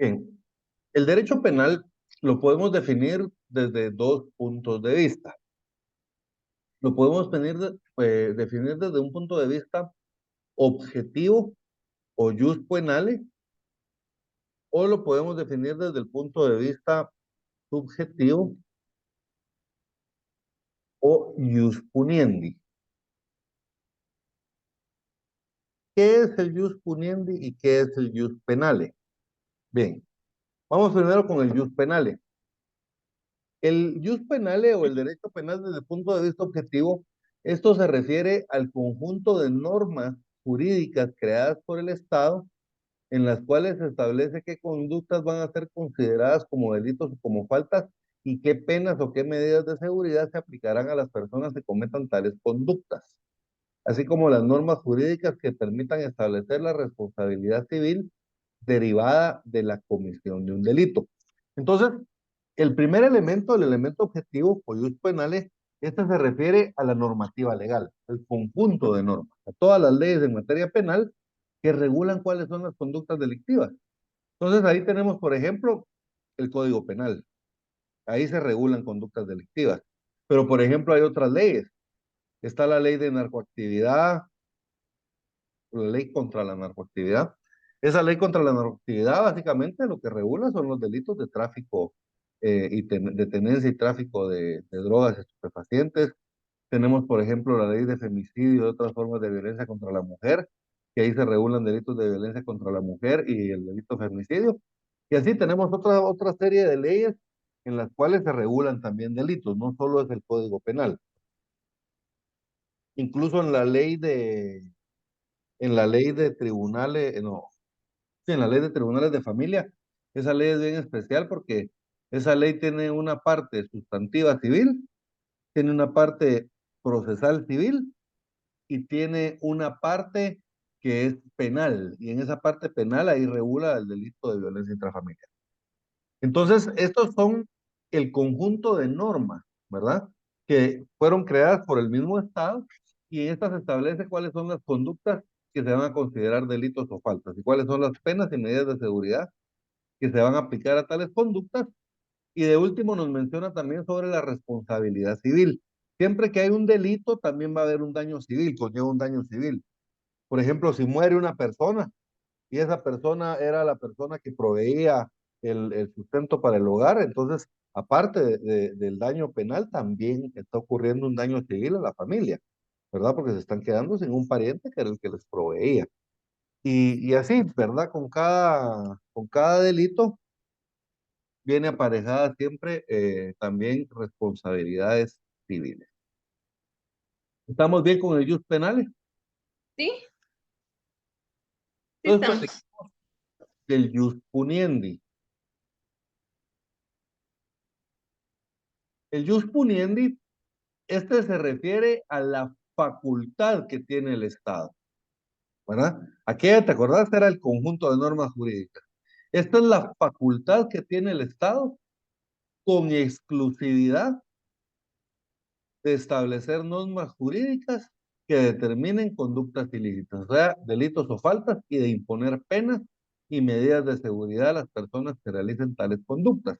Bien, el derecho penal lo podemos definir desde dos puntos de vista. Lo podemos definir desde un punto de vista objetivo o jus penale, o lo podemos definir desde el punto de vista subjetivo o jus puniendi. ¿Qué es el jus puniendi y qué es el jus penale? Bien, vamos primero con el jus penale. El jus penale o el derecho penal desde el punto de vista objetivo, esto se refiere al conjunto de normas jurídicas creadas por el Estado en las cuales se establece qué conductas van a ser consideradas como delitos o como faltas y qué penas o qué medidas de seguridad se aplicarán a las personas que cometan tales conductas, así como las normas jurídicas que permitan establecer la responsabilidad civil derivada de la comisión de un delito. Entonces, el primer elemento, el elemento objetivo, o jus penales, este se refiere a la normativa legal, el conjunto de normas, a todas las leyes en materia penal que regulan cuáles son las conductas delictivas. Entonces, ahí tenemos, por ejemplo, el Código Penal. Ahí se regulan conductas delictivas. Pero, por ejemplo, hay otras leyes. Está la ley de narcoactividad, la ley contra la narcoactividad. Esa ley contra la narcoactividad básicamente lo que regula son los delitos de tráfico de tenencia y tráfico de drogas y estupefacientes. Tenemos, por ejemplo, la ley de femicidio y otras formas de violencia contra la mujer, que ahí se regulan delitos de violencia contra la mujer y el delito de femicidio. Y así tenemos otra serie de leyes en las cuales se regulan también delitos, no solo es el Código Penal. Incluso en la ley de tribunales, no, sí, en la ley de tribunales de familia, esa ley es bien especial porque esa ley tiene una parte sustantiva civil, tiene una parte procesal civil y tiene una parte que es penal. Y en esa parte penal ahí regula el delito de violencia intrafamiliar. Entonces, estos son el conjunto de normas, ¿verdad? Que fueron creadas por el mismo Estado y estas establece cuáles son las conductas que se van a considerar delitos o faltas y cuáles son las penas y medidas de seguridad que se van a aplicar a tales conductas. Y de último nos menciona también sobre la responsabilidad civil. Siempre que hay un delito, también va a haber un daño civil, conlleva un daño civil. Por ejemplo, si muere una persona y esa persona era la persona que proveía el sustento para el hogar, entonces, aparte del daño penal, también está ocurriendo un daño civil a la familia, ¿verdad? Porque se están quedando sin un pariente que era el que les proveía. Y así, ¿verdad? Con cada delito viene aparejada siempre también responsabilidades civiles. ¿Estamos bien con el jus penales? ¿Sí? Sí Entonces, estamos. platicamos del jus puniendi. El jus puniendi, este se refiere a la facultad que tiene el Estado, ¿verdad? Aquella, ¿te acordás? Era el conjunto de normas jurídicas. Esta es la facultad que tiene el Estado con exclusividad de establecer normas jurídicas que determinen conductas ilícitas, o sea, delitos o faltas, y de imponer penas y medidas de seguridad a las personas que realicen tales conductas.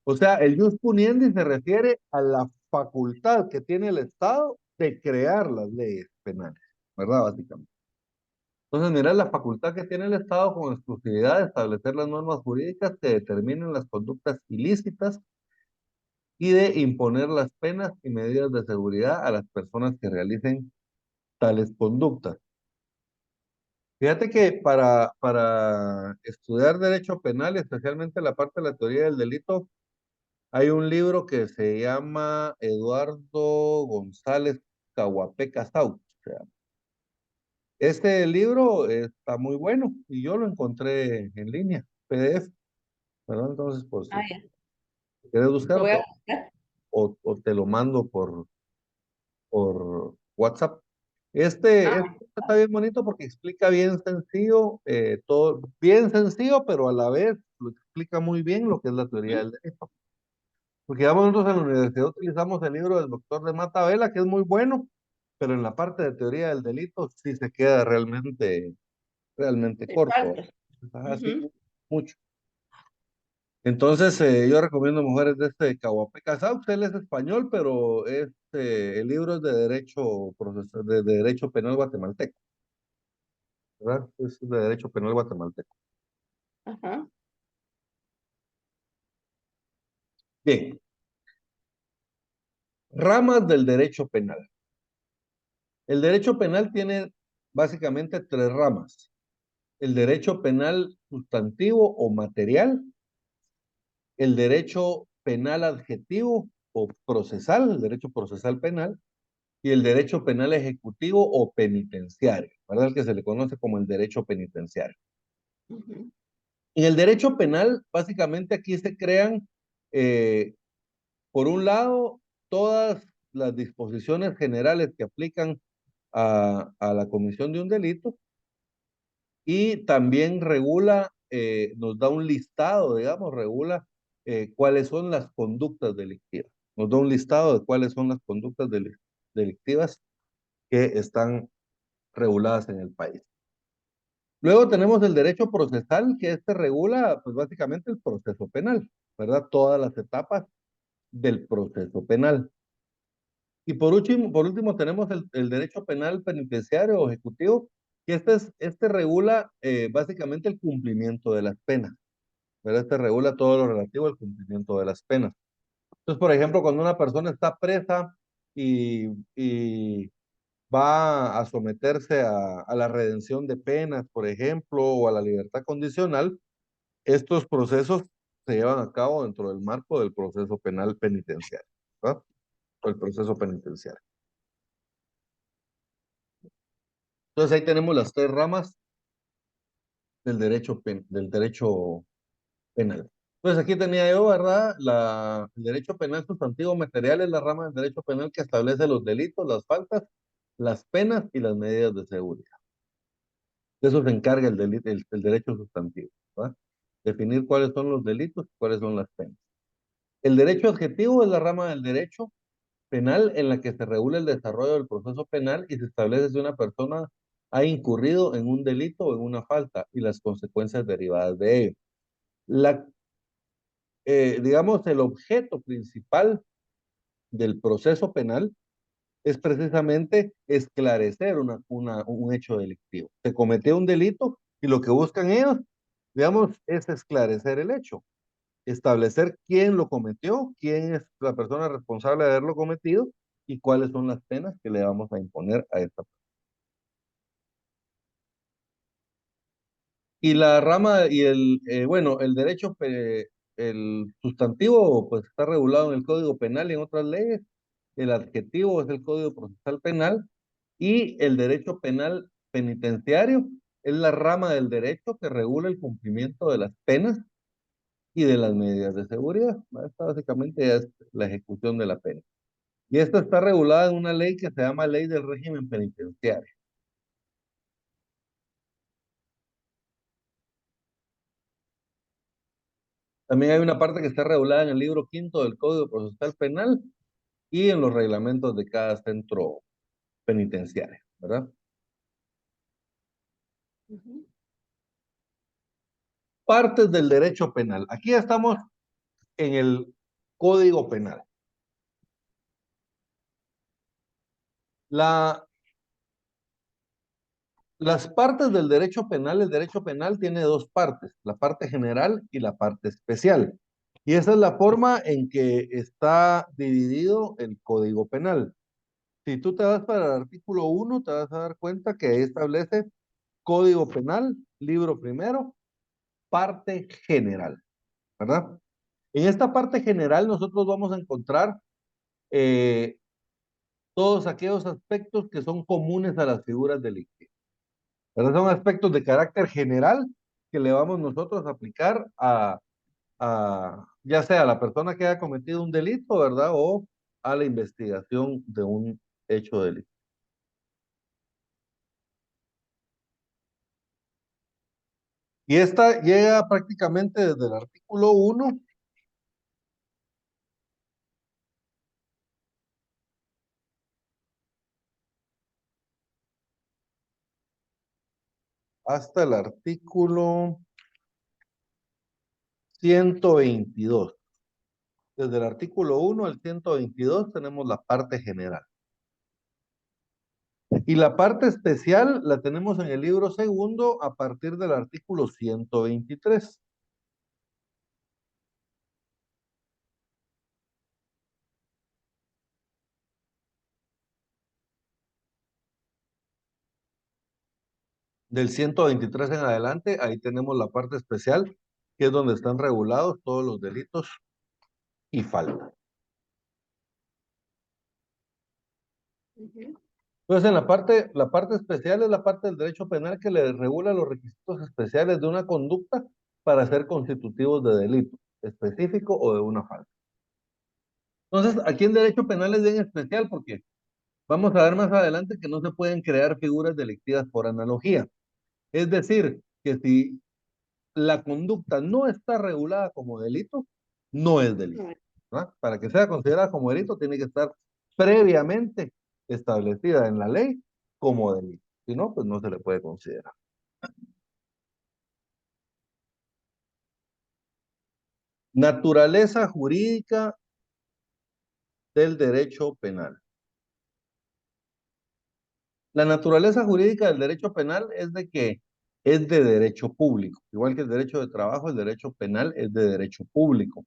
O sea, el jus puniendi se refiere a la facultad que tiene el Estado de crear las leyes penales, ¿verdad? Básicamente. Entonces, mira la facultad que tiene el Estado con exclusividad de establecer las normas jurídicas que determinen las conductas ilícitas y de imponer las penas y medidas de seguridad a las personas que realicen tales conductas. Fíjate que para estudiar derecho penal, especialmente la parte de la teoría del delito, hay un libro que se llama Eduardo González Caguapé Casau. O sea, este libro está muy bueno y yo lo encontré en línea, PDF, ¿verdad? Entonces, por Ah, si ya. quieres Lo voy buscar a buscar. o te lo mando por WhatsApp. Ah, Este está bien bonito porque explica bien sencillo, todo bien sencillo, pero a la vez lo explica muy bien lo que es la teoría ujú. del derecho. Porque digamos, nosotros en la universidad utilizamos el libro del doctor de Matavela, que es muy bueno, pero en la parte de teoría del delito sí se queda realmente Te corto. falta. Así Ujú. mucho. Entonces, yo recomiendo Mujeres de Cahuapé Casaux. Él es español, pero el libro es de derecho, de derecho penal guatemalteco, ¿verdad? Es de derecho penal guatemalteco. Ajá. Bien, ramas del derecho penal. El derecho penal tiene básicamente tres ramas. El derecho penal sustantivo o material, el derecho penal adjetivo o procesal, el derecho procesal penal, y el derecho penal ejecutivo o penitenciario, ¿verdad? El que se le conoce como el derecho penitenciario. Ujú. En el derecho penal, básicamente aquí se crean, eh, por un lado, todas las disposiciones generales que aplican a la comisión de un delito y también regula, nos da un listado, digamos, regula cuáles son las conductas delictivas. Nos da un listado de cuáles son las conductas delictivas que están reguladas en el país. Luego tenemos el derecho procesal, que este regula, pues básicamente el proceso penal, ¿verdad? Todas las etapas del proceso penal. Y por último tenemos el derecho penal penitenciario o ejecutivo, que este regula básicamente el cumplimiento de las penas, ¿verdad? Este regula todo lo relativo al cumplimiento de las penas. Entonces, por ejemplo, cuando una persona está presa y va a someterse a la redención de penas, por ejemplo, o a la libertad condicional, estos procesos se llevan a cabo dentro del marco del proceso penal penitenciario, ¿verdad? O el proceso penitenciario. Entonces ahí tenemos las tres ramas del derecho penal. Entonces aquí tenía yo, ¿verdad? El derecho penal sustantivo material es la rama del derecho penal que establece los delitos, las faltas, las penas y las medidas de seguridad. De eso se encarga el derecho sustantivo, ¿verdad? Definir cuáles son los delitos y cuáles son las penas. El derecho adjetivo es la rama del derecho penal en la que se regula el desarrollo del proceso penal y se establece si una persona ha incurrido en un delito o en una falta y las consecuencias derivadas de ello. La, digamos, el objeto principal del proceso penal es precisamente esclarecer un hecho delictivo. Se cometió un delito y lo que buscan ellos, digamos, es esclarecer el hecho, establecer quién lo cometió, quién es la persona responsable de haberlo cometido y cuáles son las penas que le vamos a imponer a esta persona. Y la rama y bueno, el sustantivo pues está regulado en el Código Penal y en otras leyes. El adjetivo es el Código Procesal Penal y el derecho penal penitenciario es la rama del derecho que regula el cumplimiento de las penas y de las medidas de seguridad. Esta básicamente es la ejecución de la pena. Y esta está regulada en una ley que se llama Ley del Régimen Penitenciario. También hay una parte que está regulada en el libro quinto del Código Procesal Penal y en los reglamentos de cada centro penitenciario, ¿verdad? Ujú. Partes del derecho penal. Aquí ya estamos en el Código Penal. La, las partes del derecho penal, el derecho penal tiene dos partes, la parte general y la parte especial. Y esa es la forma en que está dividido el Código Penal. Si tú te vas para el artículo 1, te vas a dar cuenta que ahí establece Código Penal, libro primero, parte general, ¿verdad? En esta parte general nosotros vamos a encontrar eh, todos aquellos aspectos que son comunes a las figuras delictivas, ¿verdad? Son aspectos de carácter general que le vamos nosotros a aplicar ya sea a la persona que haya cometido un delito, ¿verdad? O a la investigación de un hecho delictivo. Y esta llega prácticamente desde el artículo 1 hasta el artículo 122. Desde el artículo 1 al 122 tenemos la parte general. Y la parte especial la tenemos en el libro segundo a partir del artículo 123. Del 123 en adelante, ahí tenemos la parte especial, que es donde están regulados todos los delitos y faltas. Ujú. Entonces, en la parte especial es la parte del derecho penal que le regula los requisitos especiales de una conducta para ser constitutivos de delito específico o de una falta. Entonces, aquí en derecho penal es bien especial porque vamos a ver más adelante que no se pueden crear figuras delictivas por analogía. Es decir, que si la conducta no está regulada como delito, no es delito. No, ¿Verdad? Para que sea considerada como delito, tiene que estar previamente establecida en la ley como delito. Si no, pues no se le puede considerar. Naturaleza jurídica del derecho penal. La naturaleza jurídica del derecho penal es de que es de derecho público. Igual que el derecho de trabajo, el derecho penal es de derecho público.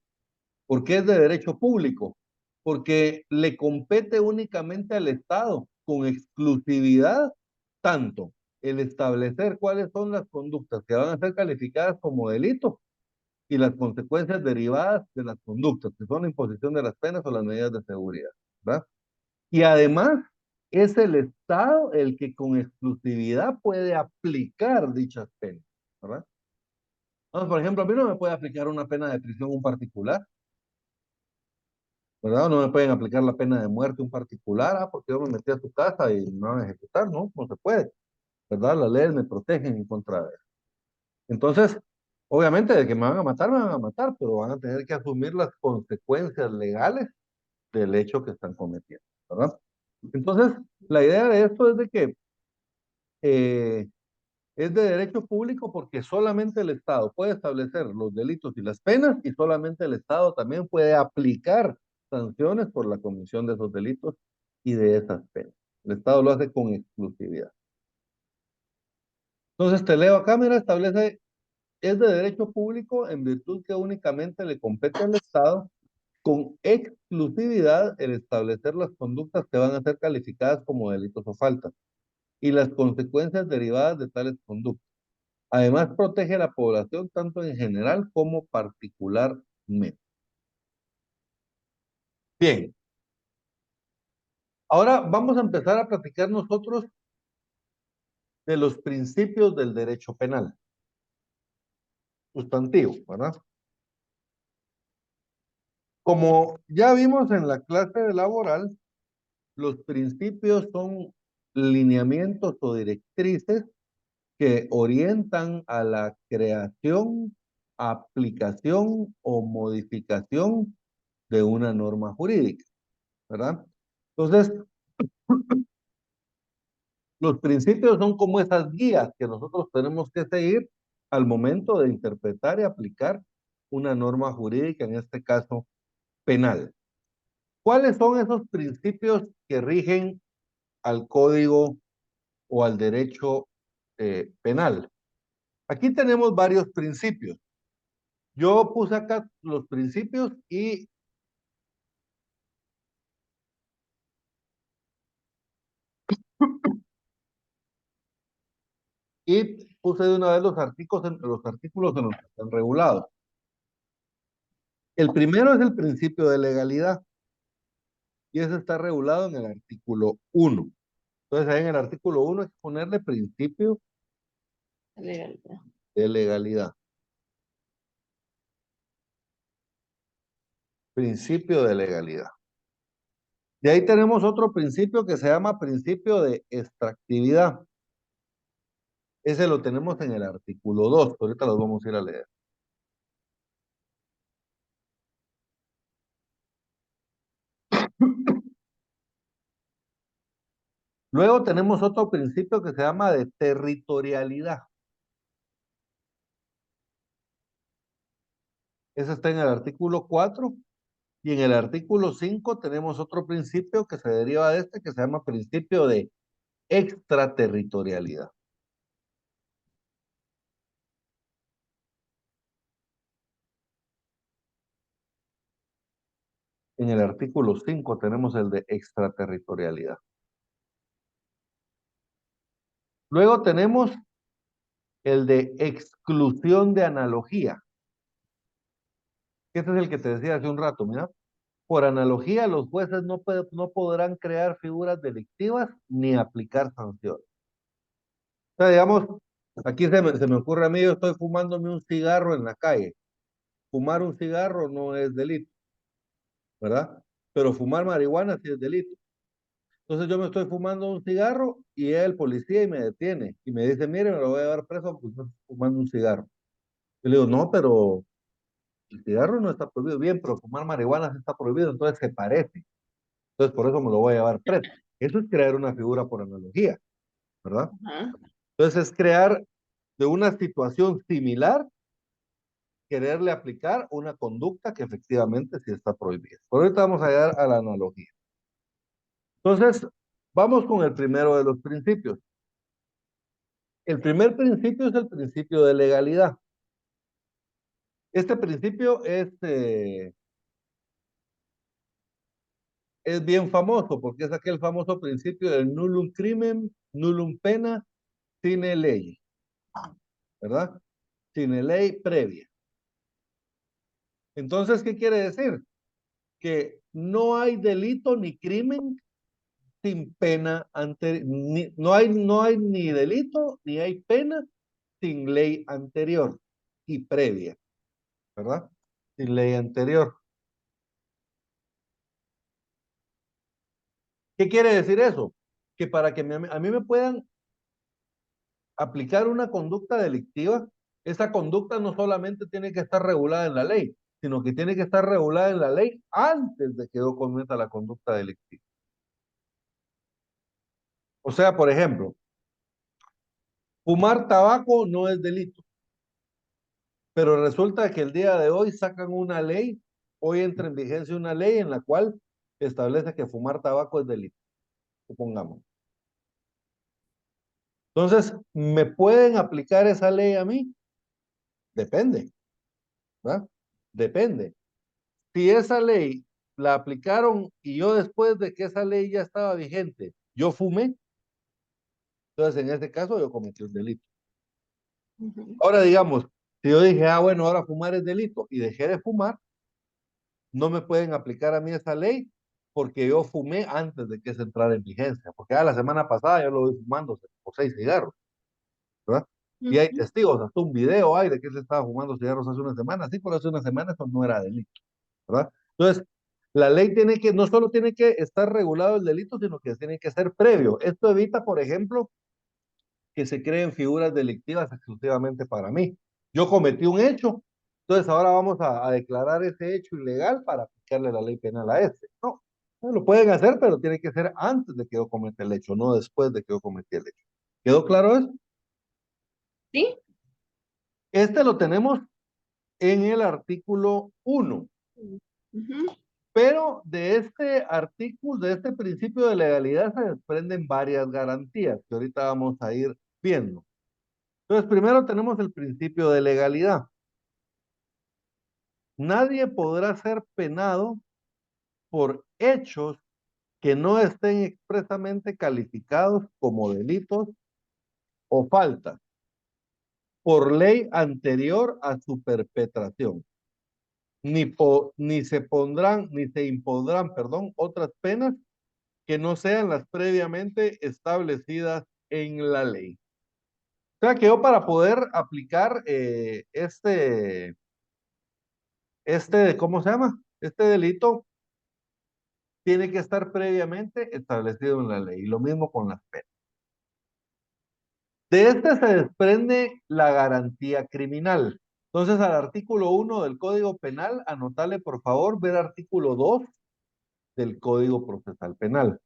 ¿Por qué es de derecho público? Porque le compete únicamente al Estado, con exclusividad, tanto el establecer cuáles son las conductas que van a ser calificadas como delito y las consecuencias derivadas de las conductas, que son la imposición de las penas o las medidas de seguridad, ¿verdad? Y además es el Estado el que con exclusividad puede aplicar dichas penas, ¿verdad? Entonces, por ejemplo, a mí no me puede aplicar una pena de prisión un particular, ¿verdad? No me pueden aplicar la pena de muerte un particular, porque yo me metí a su casa y me van a ejecutar, ¿no? No se puede, ¿verdad? Las leyes me protegen en contra de eso. Entonces, obviamente de que me van a matar, pero van a tener que asumir las consecuencias legales del hecho que están cometiendo, ¿verdad? Entonces, la idea de esto es de que eh, es de derecho público porque solamente el Estado puede establecer los delitos y las penas y solamente el Estado también puede aplicar sanciones por la comisión de esos delitos y de esas penas. El Estado lo hace con exclusividad. Entonces, te leo acá, mira, establece, es de derecho público en virtud que únicamente le compete al Estado con exclusividad el establecer las conductas que van a ser calificadas como delitos o faltas y las consecuencias derivadas de tales conductas. Además, protege a la población tanto en general como particularmente. Bien, ahora vamos a empezar a platicar nosotros de los principios del derecho penal, sustantivo, ¿verdad? Como ya vimos en la clase de laboral, los principios son lineamientos o directrices que orientan a la creación, aplicación o modificación de una norma jurídica, ¿verdad? Entonces, los principios son como esas guías que nosotros tenemos que seguir al momento de interpretar y aplicar una norma jurídica, en este caso penal. ¿Cuáles son esos principios que rigen al código o al derecho penal? Aquí tenemos varios principios. Yo puse acá los principios y puse de una vez los artículos en los que están regulados. El primero es el principio de legalidad y ese está regulado en el artículo 1. Entonces ahí en el artículo 1 hay que ponerle principio legalidad. de legalidad. Principio de legalidad. De ahí tenemos otro principio que se llama principio de extractividad. Ese lo tenemos en el artículo 2. Ahorita los vamos a ir a leer. Luego tenemos otro principio que se llama de territorialidad. Ese está en el artículo 4. Y en el artículo 5 tenemos otro principio que se deriva de este, que se llama principio de extraterritorialidad. En el artículo 5 tenemos el de extraterritorialidad. Luego tenemos el de exclusión de analogía. Este es el que te decía hace un rato, mira. Por analogía, los jueces no podrán crear figuras delictivas ni aplicar sanciones. O sea, digamos, aquí se me ocurre a mí, yo estoy fumándome un cigarro en la calle. Fumar un cigarro no es delito, ¿verdad? Pero fumar marihuana sí es delito. Entonces yo me estoy fumando un cigarro y llega el policía y me detiene y me dice, mire, me lo voy a llevar preso porque estoy fumando un cigarro. Yo le digo, no, pero el cigarro no está prohibido. Bien, pero fumar marihuana sí está prohibido, entonces se parece. Entonces por eso me lo voy a llevar preso. Eso es crear una figura por analogía, ¿verdad? Ajá. Entonces es crear de una situación similar, quererle aplicar una conducta que efectivamente sí está prohibida. Por ahorita vamos a llegar a la analogía. Entonces, vamos con el primero de los principios. El primer principio es el principio de legalidad. Este principio es bien famoso porque es aquel famoso principio del nullum crimen, nullum pena, sine ley, ¿verdad? Sine ley previa. Entonces, ¿qué quiere decir? Que no hay delito ni crimen sin pena anterior, no hay ni delito ni hay pena sin ley anterior y previa, ¿verdad? Sin ley anterior. ¿Qué quiere decir eso? Que para que a mí me puedan aplicar una conducta delictiva, esa conducta no solamente tiene que estar regulada en la ley, sino que tiene que estar regulada en la ley antes de que yo cometa la conducta delictiva. O sea, por ejemplo, fumar tabaco no es delito, pero resulta que el día de hoy sacan una ley, hoy entra en vigencia una ley en la cual establece que fumar tabaco es delito, supongamos. Entonces, ¿me pueden aplicar esa ley a mí? Depende, ¿verdad? Depende. Si esa ley la aplicaron y yo después de que esa ley ya estaba vigente, yo fumé, entonces en ese caso yo cometí un delito. Ujú. Ahora digamos, si yo dije, bueno, ahora fumar es delito y dejé de fumar, no me pueden aplicar a mí esa ley porque yo fumé antes de que se entrara en vigencia, porque la semana pasada yo lo vi fumando por 6 cigarros, ¿verdad? Y hay Ujú. testigos, hasta un video hay de que se estaba fumando cigarros hace una semana, sí, pero hace una semana eso no era delito, ¿verdad? Entonces, la ley tiene que, no solo tiene que estar regulado el delito, sino que tiene que ser previo. Esto evita, por ejemplo, que se creen figuras delictivas exclusivamente para mí. Yo cometí un hecho, entonces ahora vamos a declarar ese hecho ilegal para aplicarle la ley penal a este. No, no lo pueden hacer, pero tiene que ser antes de que yo cometa el hecho, no después de que yo cometí el hecho. ¿Quedó claro eso? ¿Sí? Este lo tenemos en el artículo 1. Ujú. Pero de este artículo, de este principio de legalidad se desprenden varias garantías que ahorita vamos a ir viendo. Entonces, primero tenemos el principio de legalidad. Nadie podrá ser penado por hechos que no estén expresamente calificados como delitos o faltas por ley anterior a su perpetración. Ni se impondrán, perdón, otras penas que no sean las previamente establecidas en la ley. O sea que yo para poder aplicar ¿cómo se llama? Este delito tiene que estar previamente establecido en la ley. Y lo mismo con las penas. De este se desprende la garantía criminal. Entonces, al artículo 1 del Código Penal, anotale por favor, ver artículo 2 del Código Procesal Penal.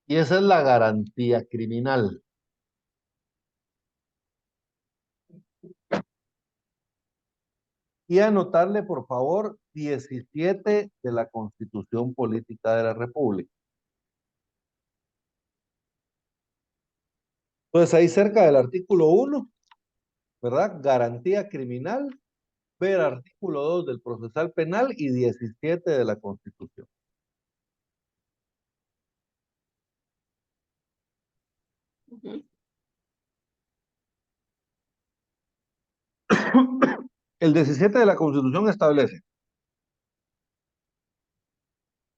Y esa es la garantía criminal. Y anotarle, por favor, 17 de la Constitución Política de la República. Entonces, ahí cerca del artículo 1, ¿verdad? Garantía criminal, ver artículo 2 del procesal penal y 17 de la Constitución. El 17 de la Constitución establece: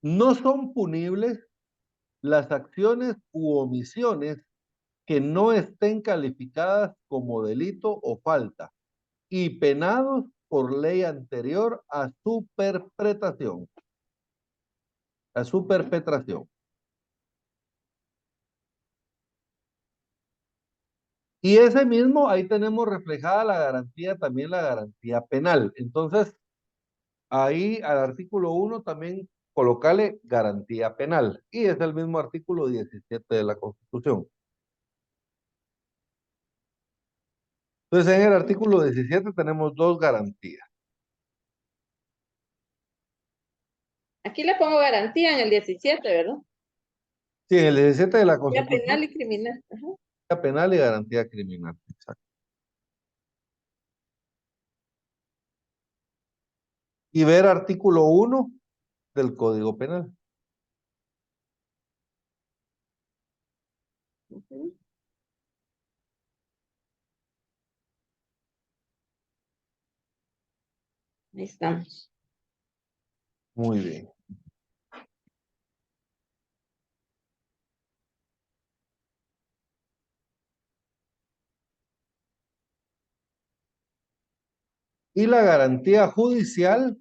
no son punibles las acciones u omisiones que no estén calificadas como delito o falta y penados por ley anterior a su perpetración. A su perpetración. Y ese mismo, ahí tenemos reflejada la garantía, también la garantía penal. Entonces, ahí al artículo 1 también colocarle garantía penal. Y es el mismo artículo 17 de la Constitución. Entonces, en el artículo 17 tenemos dos garantías. Aquí le pongo garantía en el 17, ¿verdad? Sí, en el 17 de la Ya Constitución, penal y criminal. Ajá. garantía penal y garantía criminal. Exacto. Y ver artículo 1 del Código Penal. Ujú. Ahí estamos. Muy bien. Y la garantía judicial,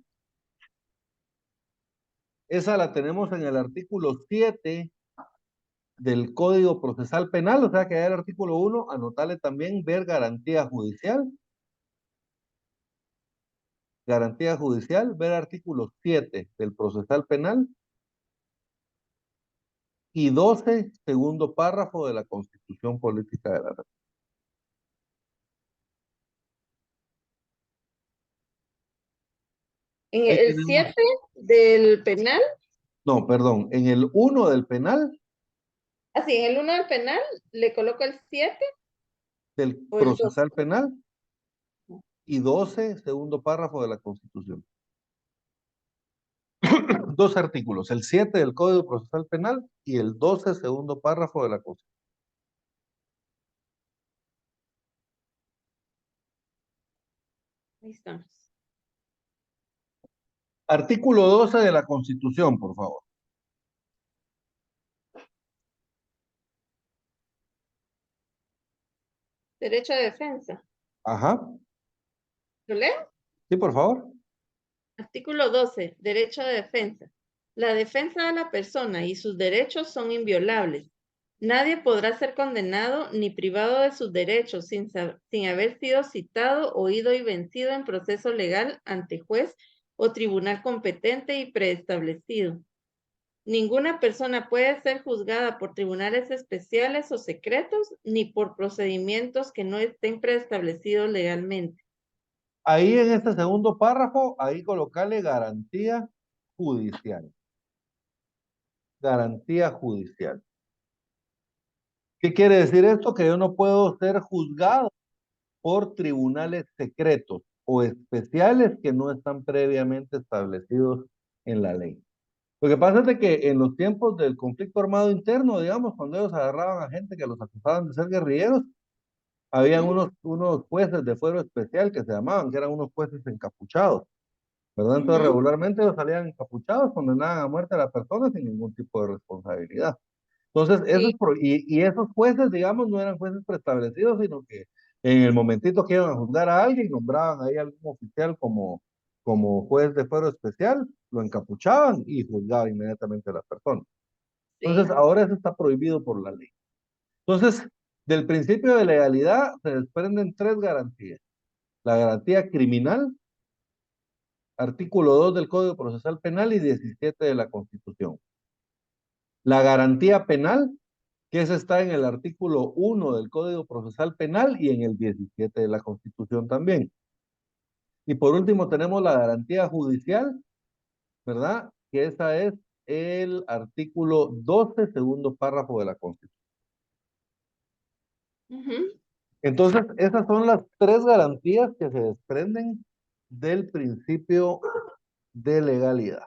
esa la tenemos en el artículo 7 del Código Procesal Penal, o sea que hay el artículo 1, anotarle también ver garantía judicial, ver artículo 7 del Procesal Penal y 12, segundo párrafo de la Constitución Política de la República. En Ahí el tenemos, 7 del penal, no, perdón, en el 1 del penal, así, en el 1 del penal, le coloco el 7 del o el 2. Procesal Penal y 12, segundo párrafo de la Constitución. Dos artículos, el 7 del Código Procesal Penal y el 12, segundo párrafo de la Constitución. Ahí estamos. Artículo 12 de la Constitución, por favor. Derecho de defensa. Ajá. ¿Lo leo? Sí, por favor. Artículo 12. Derecho de defensa. La defensa de la persona y sus derechos son inviolables. Nadie podrá ser condenado ni privado de sus derechos sin haber sido citado, oído y vencido en proceso legal ante juez o tribunal competente y preestablecido. Ninguna persona puede ser juzgada por tribunales especiales o secretos ni por procedimientos que no estén preestablecidos legalmente. Ahí en este segundo párrafo, ahí colocarle garantía judicial. Garantía judicial. ¿Qué quiere decir esto? Que yo no puedo ser juzgado por tribunales secretos o especiales que no están previamente establecidos en la ley. Lo que pasa es de que en los tiempos del conflicto armado interno, digamos, cuando ellos agarraban a gente que los acusaban de ser guerrilleros, habían unos jueces de fuero especial que se llamaban, que eran unos jueces encapuchados, ¿verdad? Entonces regularmente ellos salían encapuchados, condenaban a muerte a la persona sin ningún tipo de responsabilidad. Entonces, Sí, y esos jueces, digamos, no eran jueces preestablecidos, sino que en el momentito que iban a juzgar a alguien, nombraban ahí a algún oficial como juez de fuero especial, lo encapuchaban y juzgaba inmediatamente a la persona. Entonces, sí. ahora eso está prohibido por la ley. Entonces, del principio de legalidad se desprenden tres garantías. La garantía criminal, artículo 2 del Código Procesal Penal y 17 de la Constitución. La garantía penal, que ese está en el artículo 1 del Código Procesal Penal y en el 17 de la Constitución también. Y por último tenemos la garantía judicial, ¿verdad? Que esa es el artículo 12, segundo párrafo de la Constitución. Entonces, esas son las tres garantías que se desprenden del principio de legalidad.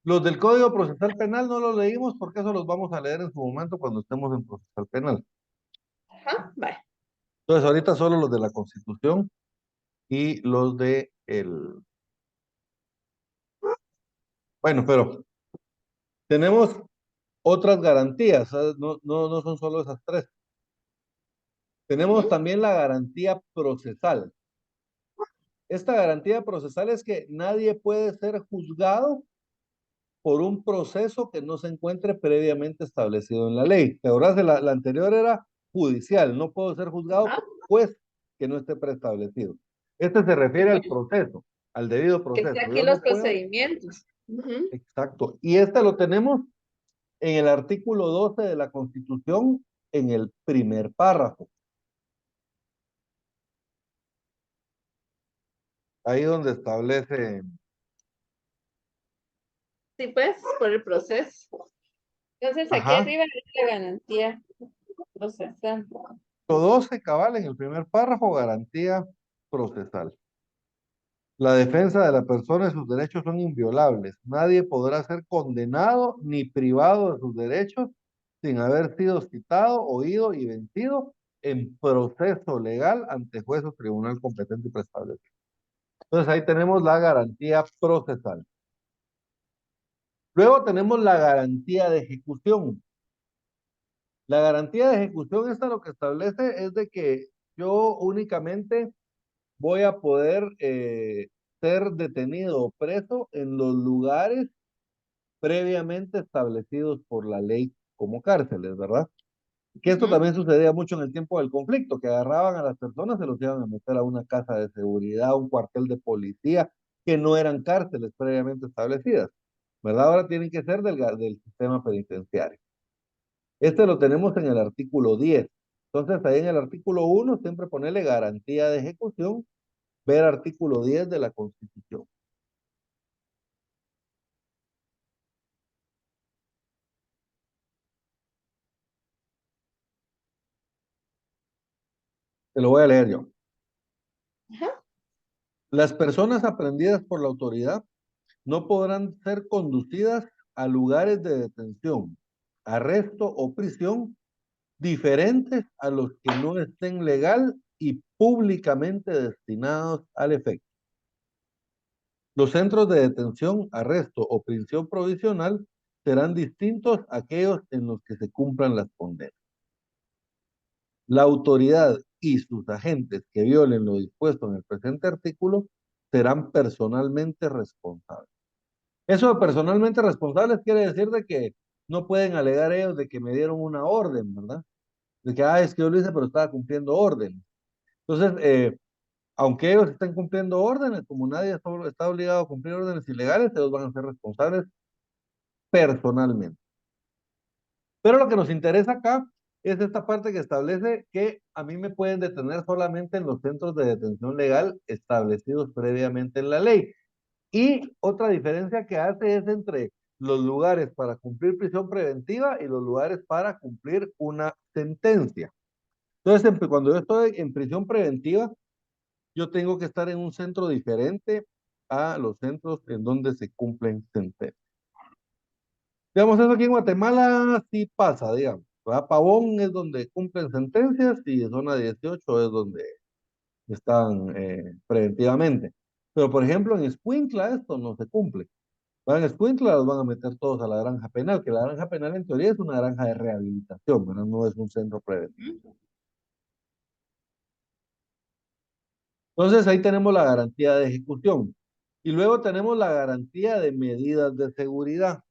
Los del Código Procesal Penal no los leímos porque eso los vamos a leer en su momento cuando estemos en Procesal Penal. Ajá, vale. Entonces, ahorita solo los de la Constitución y los de el... Bueno, pero tenemos otras garantías, ¿sabes? No son solo esas tres. Tenemos también la garantía procesal. Esta garantía procesal es que nadie puede ser juzgado por un proceso que no se encuentre previamente establecido en la ley. ¿Te acordás? La anterior era judicial, no puedo ser juzgado Ajá. por un juez que no esté preestablecido. Este se refiere al proceso, al debido Que está proceso. aquí Yo los no puedo, procedimientos. exacto. Y este lo tenemos en el artículo 12 de la Constitución, en el primer párrafo. Ahí donde establece Sí, pues, por el proceso. Entonces, aquí ajá, arriba es la garantía procesal. 12 cabal en el primer párrafo, garantía procesal. La defensa de la persona y sus derechos son inviolables. Nadie podrá ser condenado ni privado de sus derechos sin haber sido citado, oído y vencido en proceso legal ante juez o tribunal competente y preestablecido. Entonces ahí tenemos la garantía procesal. Luego tenemos la garantía de ejecución. La garantía de ejecución, esta lo que establece es de que yo únicamente voy a poder ser detenido o preso en los lugares previamente establecidos por la ley como cárceles, ¿verdad? Que esto también sucedía mucho en el tiempo del conflicto, que agarraban a las personas, se los iban a meter a una casa de seguridad, un cuartel de policía, que no eran cárceles previamente establecidas, ¿verdad? Ahora tienen que ser del sistema penitenciario. Este lo tenemos en el artículo 10. Entonces, ahí en el artículo 1 siempre ponerle garantía de ejecución, ver artículo 10 de la Constitución. Te lo voy a leer yo. Ajá. Las personas aprendidas por la autoridad no podrán ser conducidas a lugares de detención, arresto o prisión diferentes a los que no estén legal y públicamente destinados al efecto. Los centros de detención, arresto o prisión provisional serán distintos a aquellos en los que se cumplan las condenas. La autoridad y sus agentes que violen lo dispuesto en el presente artículo serán personalmente responsables. Eso de personalmente responsables quiere decir de que no pueden alegar ellos de que me dieron una orden, ¿verdad? De que, es que yo lo hice, pero estaba cumpliendo órdenes. Entonces, aunque ellos estén cumpliendo órdenes, como nadie está obligado a cumplir órdenes ilegales, ellos van a ser responsables personalmente. Pero lo que nos interesa acá es esta parte que establece que a mí me pueden detener solamente en los centros de detención legal establecidos previamente en la ley. Y otra diferencia que hace es entre los lugares para cumplir prisión preventiva y los lugares para cumplir una sentencia. Entonces, cuando yo estoy en prisión preventiva, yo tengo que estar en un centro diferente a los centros en donde se cumplen sentencias. Digamos, eso aquí en Guatemala sí pasa, digamos. ¿Verdad? Pavón es donde cumplen sentencias y zona 18 es donde están preventivamente. Pero, por ejemplo, en Escuintla esto no se cumple. Van a Escuintla, los van a meter todos a la granja penal, que la granja penal en teoría es una granja de rehabilitación, ¿verdad? No es un centro preventivo. Entonces ahí tenemos la garantía de ejecución. Y luego tenemos la garantía de medidas de seguridad.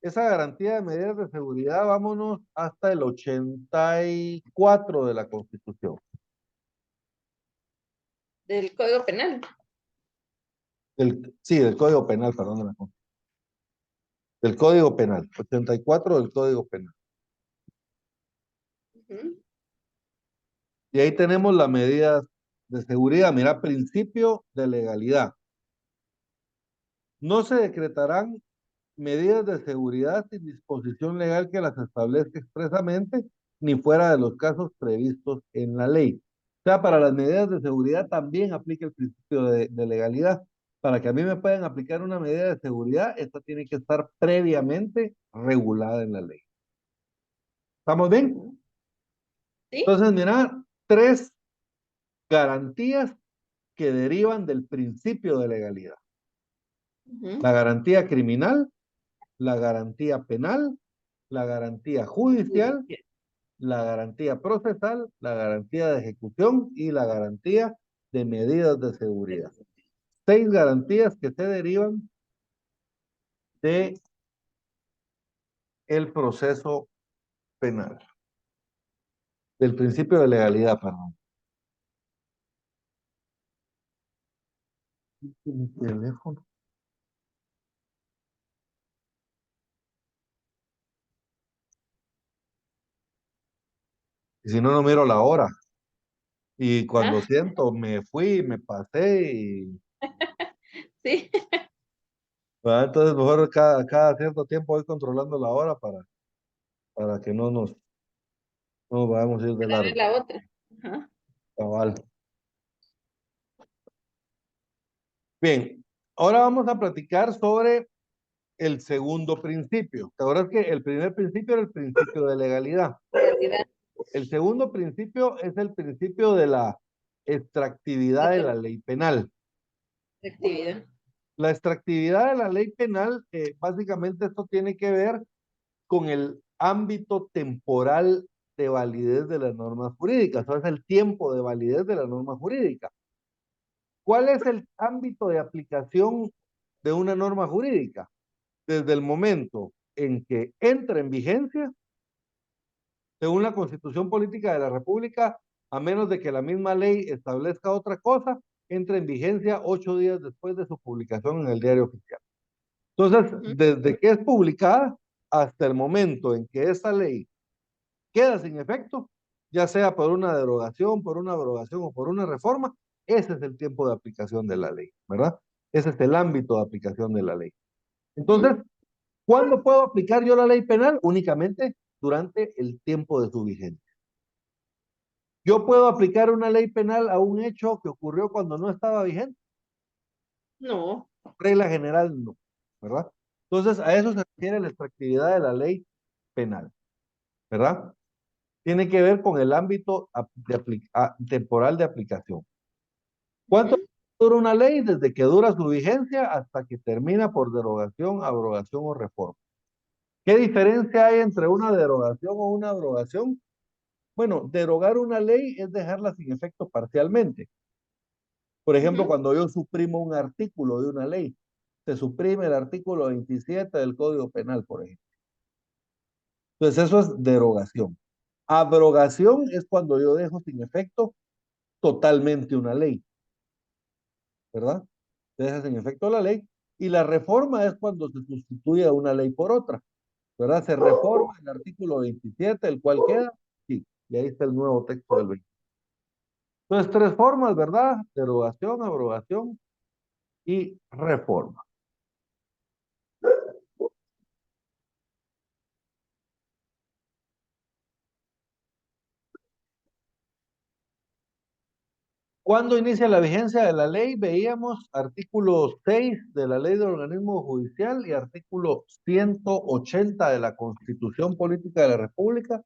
Esa garantía de medidas de seguridad, vámonos hasta el 84 de la Constitución. Del Código Penal. Sí, del Código Penal, perdón, de la Constitución. del Código Penal, 84 del Código Penal. Ujú. Y ahí tenemos las medidas de seguridad. Mira, principio de legalidad. No se decretarán medidas de seguridad sin disposición legal que las establezca expresamente ni fuera de los casos previstos en la ley. O sea, para las medidas de seguridad también aplica el principio de legalidad. Para que a mí me puedan aplicar una medida de seguridad, esta tiene que estar previamente regulada en la ley. ¿Estamos bien? Ujú. ¿Sí? Entonces, mira, tres garantías que derivan del principio de legalidad. La Ujú. garantía criminal, la garantía penal, la garantía judicial, Judicial. la garantía procesal, la garantía de ejecución y la garantía de medidas de seguridad. Seis garantías que se derivan de el proceso penal, del principio de legalidad, perdón. Mi teléfono. Y si no, no miro la hora. Y cuando Ah, siento, me fui, me pasé y sí. ¿verdad? Entonces mejor cada cierto tiempo voy controlando la hora para que no nos vayamos a ir de Dale largo. la otra. Ajá. Cabal. Bien, ahora vamos a platicar sobre el segundo principio. ¿Te acuerdas que el primer principio era el principio de legalidad? Realidad, El segundo principio es el principio de la extractividad de la ley penal. actividad. La extractividad de la ley penal, básicamente esto tiene que ver con el ámbito temporal de validez de las normas jurídicas, o sea, es el tiempo de validez de la norma jurídica. ¿Cuál es el ámbito de aplicación de una norma jurídica? Desde el momento en que entra en vigencia, según la Constitución Política de la República, a menos de que la misma ley establezca otra cosa, entra en vigencia 8 días después de su publicación en el Diario Oficial. Entonces, Ujú. desde que es publicada hasta el momento en que esa ley queda sin efecto, ya sea por una derogación, por una abrogación o por una reforma, ese es el tiempo de aplicación de la ley, ¿verdad? Ese es el ámbito de aplicación de la ley. Entonces, Ujú. ¿cuándo puedo aplicar yo la ley penal? Únicamente durante el tiempo de su vigencia. Yo puedo aplicar una ley penal a un hecho que ocurrió cuando no estaba vigente. No. Regla general, no, ¿verdad? Entonces, a eso se refiere la extractividad de la ley penal, ¿verdad? Tiene que ver con el ámbito temporal de aplicación. ¿Cuánto Ujú. dura una ley? Desde que dura su vigencia hasta que termina por derogación, abrogación o reforma. ¿Qué diferencia hay entre una derogación o una abrogación? Bueno, derogar una ley es dejarla sin efecto parcialmente. Por ejemplo, Ujú. cuando yo suprimo un artículo de una ley, se suprime el artículo 27 del Código Penal, por ejemplo. Entonces, eso es derogación. Abrogación es cuando yo dejo sin efecto totalmente una ley, ¿verdad? Deja sin efecto la ley. Y la reforma es cuando se sustituye a una ley por otra, ¿verdad? Se reforma el artículo 27, el cual queda, sí, y ahí está el nuevo texto del 20. Entonces, tres formas, ¿verdad? Derogación, abrogación y reforma. ¿Cuándo inicia la vigencia de la ley? Veíamos artículo 6 de la Ley del Organismo Judicial y artículo 180 de la Constitución Política de la República.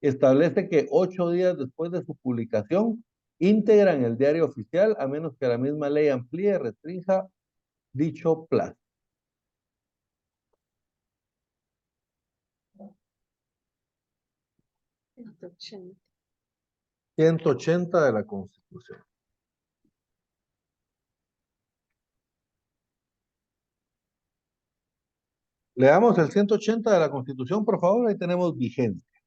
Establece que 8 días después de su publicación íntegra en el Diario Oficial, a menos que la misma ley amplíe, restrinja dicho plazo. 180. 180 de la Constitución. Leamos el 180 de la Constitución, por favor, ahí tenemos vigencia.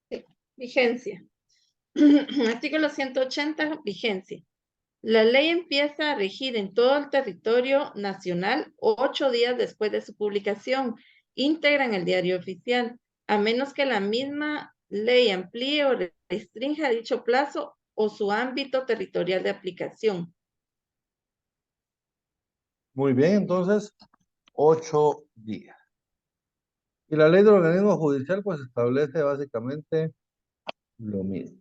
Sí. Vigencia. Artículo 180, vigencia. La ley empieza a regir en todo el territorio nacional 8 días después de su publicación, íntegra en el diario oficial, a menos que la misma ley amplíe o restrinja dicho plazo o su ámbito territorial de aplicación. Muy bien, entonces, 8 días. Y la ley del organismo judicial, pues establece básicamente lo mismo.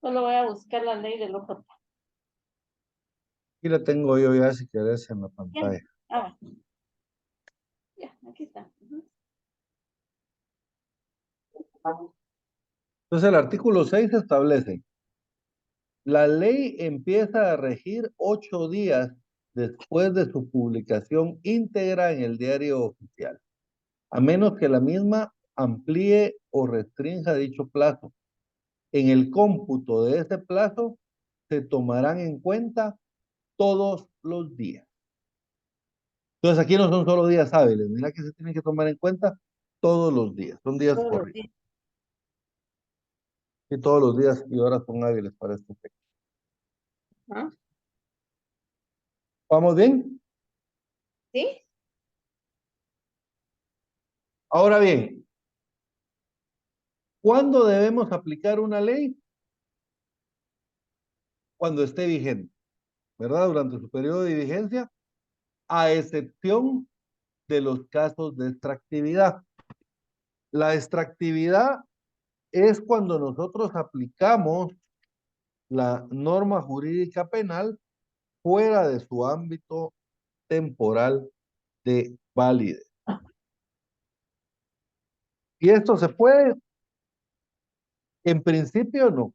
Solo voy a buscar la ley del OJ. Y la tengo yo ya, si querés, en la pantalla. Bien. Ah, ya, aquí está. Entonces, el artículo 6 establece, la ley empieza a regir 8 días después de su publicación íntegra en el diario oficial, a menos que la misma amplíe o restrinja dicho plazo. En el cómputo de ese plazo se tomarán en cuenta todos los días. Entonces aquí no son solo días hábiles, mira que se tienen que tomar en cuenta todos los días, son días Todos los corridos. días. Y todos los días y horas son hábiles para este efecto. ¿Ah? ¿Vamos bien? ¿Sí? Ahora bien, ¿cuándo debemos aplicar una ley? Cuando esté vigente, ¿verdad? Durante su periodo de vigencia, a excepción de los casos de extractividad. La extractividad es cuando nosotros aplicamos la norma jurídica penal fuera de su ámbito temporal de validez. ¿Y esto se puede? En principio no,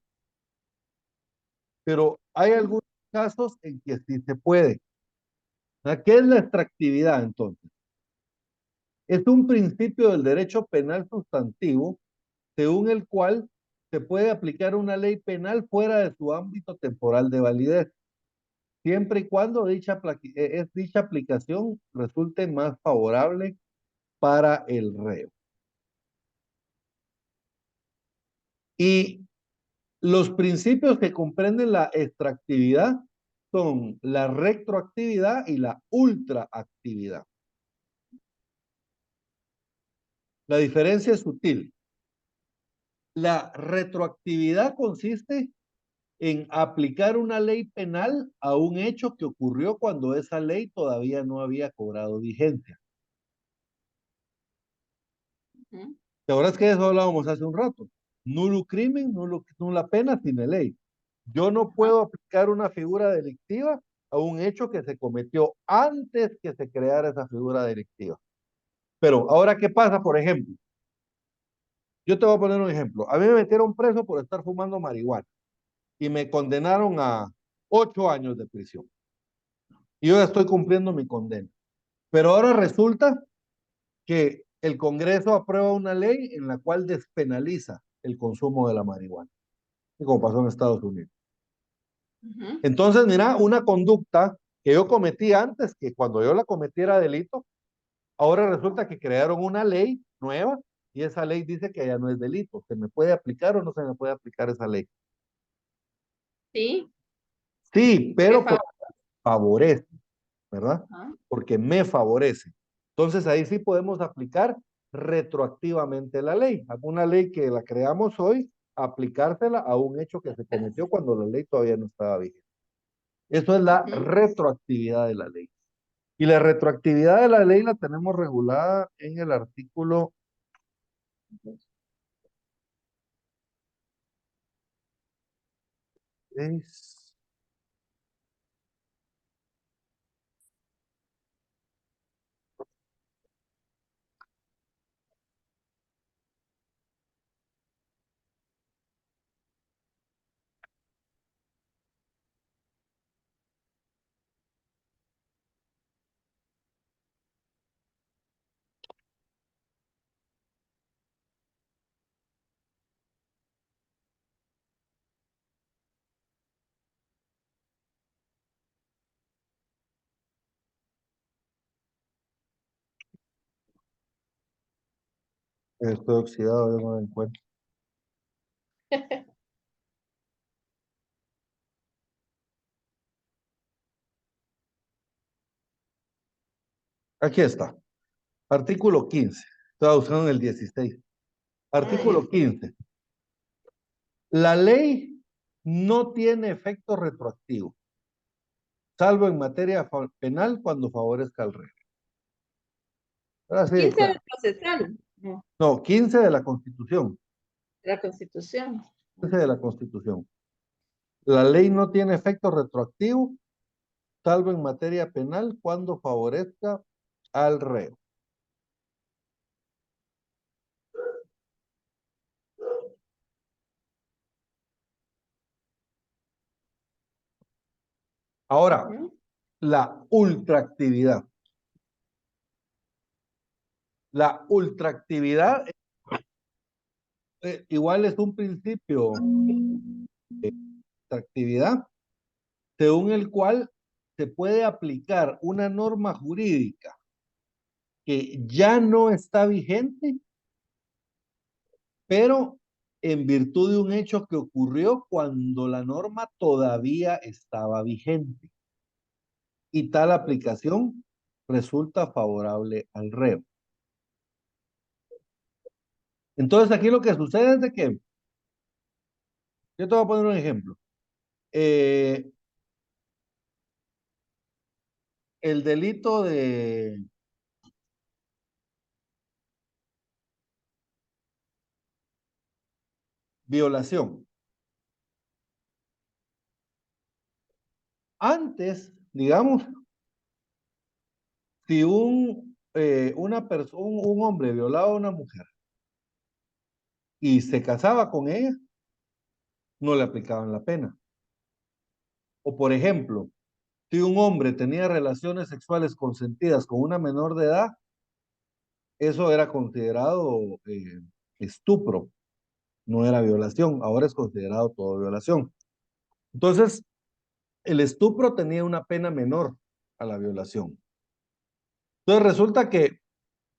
pero hay algunos casos en que sí se puede. ¿Qué es la extractividad entonces? Es un principio del derecho penal sustantivo según el cual se puede aplicar una ley penal fuera de su ámbito temporal de validez, siempre y cuando dicha aplicación resulte más favorable para el reo. Y los principios que comprenden la extractividad son la retroactividad y la ultraactividad. La diferencia es sutil. La retroactividad consiste en aplicar una ley penal a un hecho que ocurrió cuando esa ley todavía no había cobrado vigencia. Ujú. ¿Te acuerdas que de eso hablábamos hace un rato? Nulo crimen, nula pena, sin ley. Yo no Ajá. puedo aplicar una figura delictiva a un hecho que se cometió antes que se creara esa figura delictiva. Pero ahora, ¿qué pasa? Por ejemplo, yo te voy a poner un ejemplo. A mí me metieron preso por estar fumando marihuana y me condenaron a 8 años de prisión. Y yo ya estoy cumpliendo mi condena. Pero ahora resulta que el Congreso aprueba una ley en la cual despenaliza el consumo de la marihuana, como pasó en Estados Unidos. Ujú. Entonces, mira, una conducta que yo cometí antes, que cuando yo la cometiera delito, ahora resulta que crearon una ley nueva y esa ley dice que ya no es delito. ¿Se me puede aplicar o no se me puede aplicar esa ley? Sí, Sí, qué pero favor. porque favorece, ¿verdad? Ajá. Porque me favorece. Entonces ahí sí podemos aplicar retroactivamente la ley. Alguna ley que la creamos hoy, aplicársela a un hecho que se cometió cuando la ley todavía no estaba vigente. Eso es la Ujú. retroactividad de la ley. Y la retroactividad de la ley la tenemos regulada en el artículo 6. Estoy oxidado, yo no lo encuentro. Aquí está. Artículo 15. Estaba buscando en el 16. Ah, ya. Artículo 15. La ley no tiene efecto retroactivo, salvo en materia penal cuando favorezca al rey. Ahora sí de 15 claro. de procesal. No, No, 15 de la Constitución. la Constitución. 15 de la Constitución. La ley no tiene efecto retroactivo, salvo en materia penal cuando favorezca al reo. Ahora, Ujú. la ultraactividad. La ultraactividad igual es un principio de actividad según el cual se puede aplicar una norma jurídica que ya no está vigente, pero en virtud de un hecho que ocurrió cuando la norma todavía estaba vigente. Y tal aplicación resulta favorable al reo. Entonces aquí lo que sucede es de que, yo te voy a poner un ejemplo. Eh, el delito de violación. Antes, digamos, si un hombre violaba a una mujer y se casaba con ella, no le aplicaban la pena. O por ejemplo, si un hombre tenía relaciones sexuales consentidas con una menor de edad, eso era considerado estupro, no era violación, ahora es considerado todo violación. Entonces, el estupro tenía una pena menor a la violación. Entonces resulta que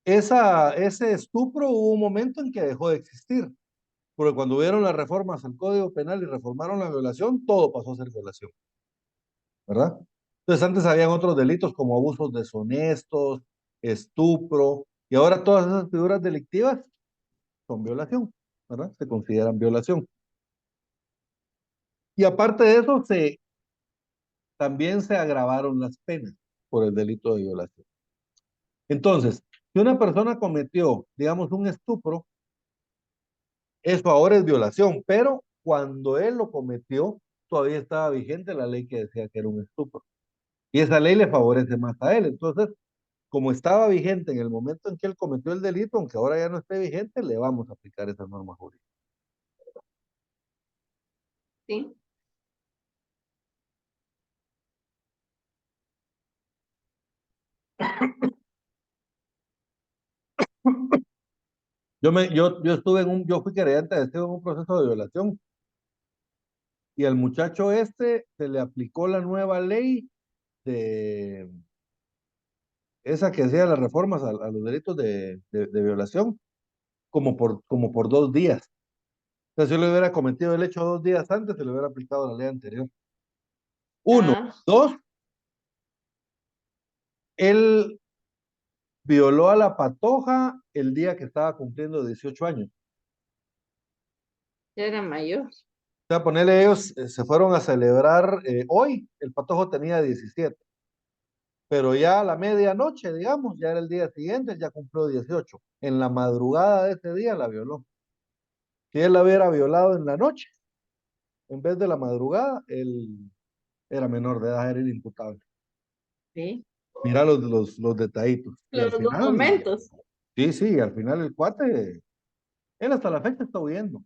ese estupro hubo un momento en que dejó de existir, porque cuando hubieron las reformas al Código Penal y reformaron la violación, todo pasó a ser violación, ¿verdad? Entonces antes habían otros delitos como abusos deshonestos, estupro, y ahora todas esas figuras delictivas son violación, ¿verdad? Se consideran violación. Y aparte de eso, también se agravaron las penas por el delito de violación. Entonces, si una persona cometió, digamos, un estupro, eso ahora es violación, pero cuando él lo cometió, todavía estaba vigente la ley que decía que era un estupro. Y esa ley le favorece más a él. Entonces, como estaba vigente en el momento en que él cometió el delito, aunque ahora ya no esté vigente, le vamos a aplicar esa norma jurídica. Sí. Yo fui querellante en un proceso de violación y al muchacho este se le aplicó la nueva ley de esa que hacía las reformas a los delitos de violación como por 2 días. Entonces, si yo le hubiera cometido el hecho 2 días antes, se le hubiera aplicado la ley anterior. Uno. Ah, Dos, él violó a la patoja el día que estaba cumpliendo 18 años. ya era mayor. O sea, ponerle ellos, se fueron a celebrar hoy, el patojo tenía 17, pero ya a la medianoche, digamos, ya era el día siguiente, ya cumplió 18. En la madrugada de ese día la violó. Si él la hubiera violado en la noche, en vez de la madrugada, él era menor de edad, era inimputable. Sí. Mira los detallitos. Y al Los final, documentos. sí, sí, al final el cuate, él hasta la fecha está huyendo.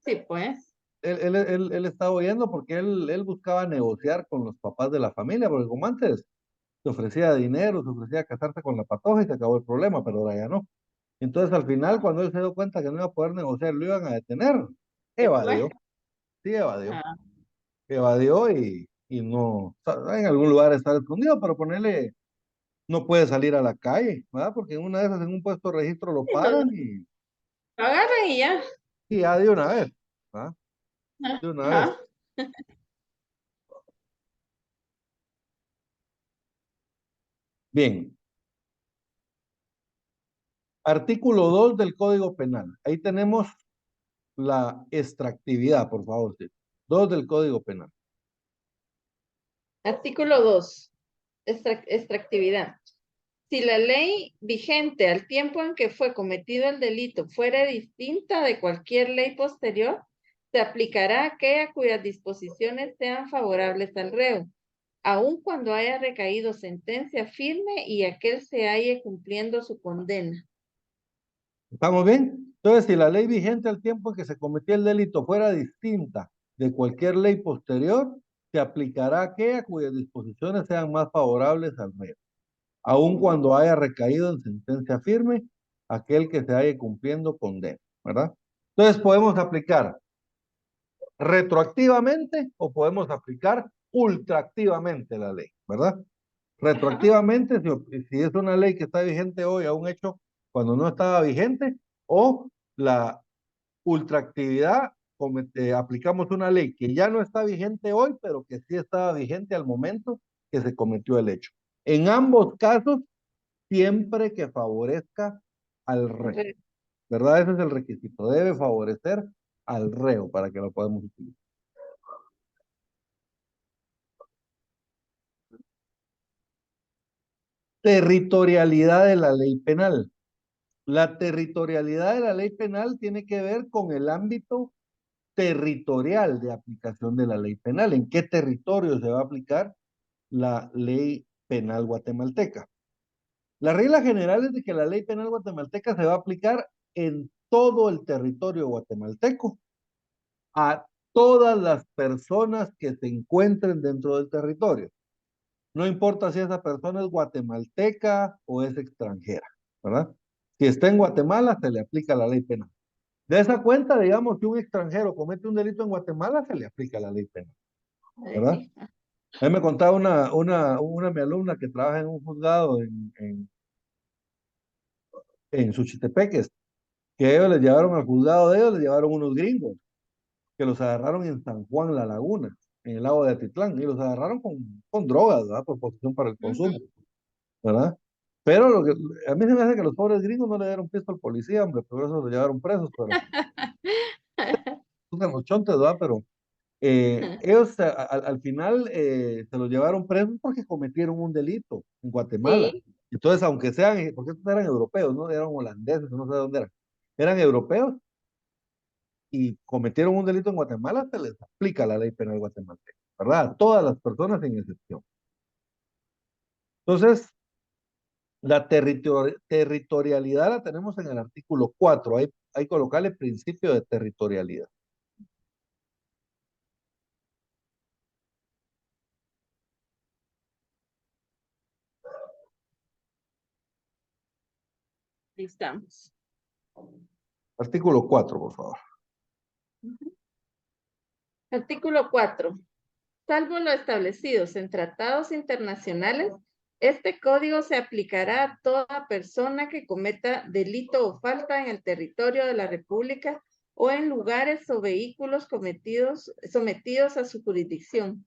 Sí, pues. Él está huyendo porque él buscaba negociar con los papás de la familia, porque como antes se ofrecía dinero, se ofrecía casarse con la patoja y se acabó el problema, pero ahora ya no. Entonces al final, cuando él se dio cuenta que no iba a poder negociar, lo iban a detener, Se fue. evadió, sí evadió, Ah, evadió y no, en algún lugar está escondido, pero ponerle, no puede salir a la calle, ¿verdad? Porque en una de esas, en un puesto de registro lo Y lo paran agarran y ya. y ya de una vez, ¿verdad? De una vez. Ajá. Bien, artículo 2 del Código Penal. Ahí tenemos la extractividad, por favor. Sí. 2 del Código Penal. Artículo 2. Extractividad. Si la ley vigente al tiempo en que fue cometido el delito fuera distinta de cualquier ley posterior, se aplicará aquella cuyas disposiciones sean favorables al reo, aun cuando haya recaído sentencia firme y aquel se halle cumpliendo su condena. ¿Estamos bien? Entonces, si la ley vigente al tiempo en que se cometió el delito fuera distinta de cualquier ley posterior, se aplicará aquella cuyas disposiciones sean más favorables al reo, aun cuando haya recaído en sentencia firme aquel que se haya cumpliendo condena, ¿verdad? Entonces, podemos aplicar retroactivamente o podemos aplicar ultraactivamente la ley, ¿verdad? Ajá. Retroactivamente, si es una ley que está vigente hoy a un hecho cuando no estaba vigente, o la ultraactividad, aplicamos una ley que ya no está vigente hoy, pero que sí estaba vigente al momento que se cometió el hecho. En ambos casos, siempre que favorezca al reo, ¿verdad? Ese es el requisito. Debe favorecer al reo para que lo podamos utilizar. Territorialidad de la ley penal. La territorialidad de la ley penal tiene que ver con el ámbito territorial de aplicación de la ley penal. ¿En qué territorio se va a aplicar la ley penal guatemalteca? La regla general es de que la ley penal guatemalteca se va a aplicar en todo el territorio guatemalteco, a todas las personas que se encuentren dentro del territorio. No importa si esa persona es guatemalteca o es extranjera, ¿verdad? Si está en Guatemala, se le aplica la ley penal. De esa cuenta, digamos que un extranjero comete un delito en Guatemala, se le aplica la ley penal, ¿verdad? Sí. A mí me contaba una mi alumna que trabaja en un juzgado en Suchitepeques, que ellos les llevaron al juzgado de ellos, les llevaron unos gringos, que los agarraron en San Juan, La Laguna, en el lago de Atitlán, y los agarraron con drogas, ¿verdad? Por posesión para el consumo, Ujú. ¿verdad? Pero a mí se me hace que los pobres gringos no le dieron pisto al policía, hombre, por eso los llevaron presos, pero buscan los chontes, ¿verdad? Pero ellos al final se los llevaron presos porque cometieron un delito en Guatemala. Sí. Entonces, aunque sean, porque estos eran europeos, no eran holandeses, no sé de dónde eran europeos y cometieron un delito en Guatemala, se les aplica la ley penal guatemalteca, ¿verdad? A todas las personas sin excepción. Entonces, la territorialidad la tenemos en el artículo 4, hay que colocarle el principio de territorialidad. Ahí estamos. Artículo 4, por favor. Ujú. Artículo 4. Salvo lo establecido en tratados internacionales, este código se aplicará a toda persona que cometa delito o falta en el territorio de la República o en lugares o vehículos sometidos a su jurisdicción.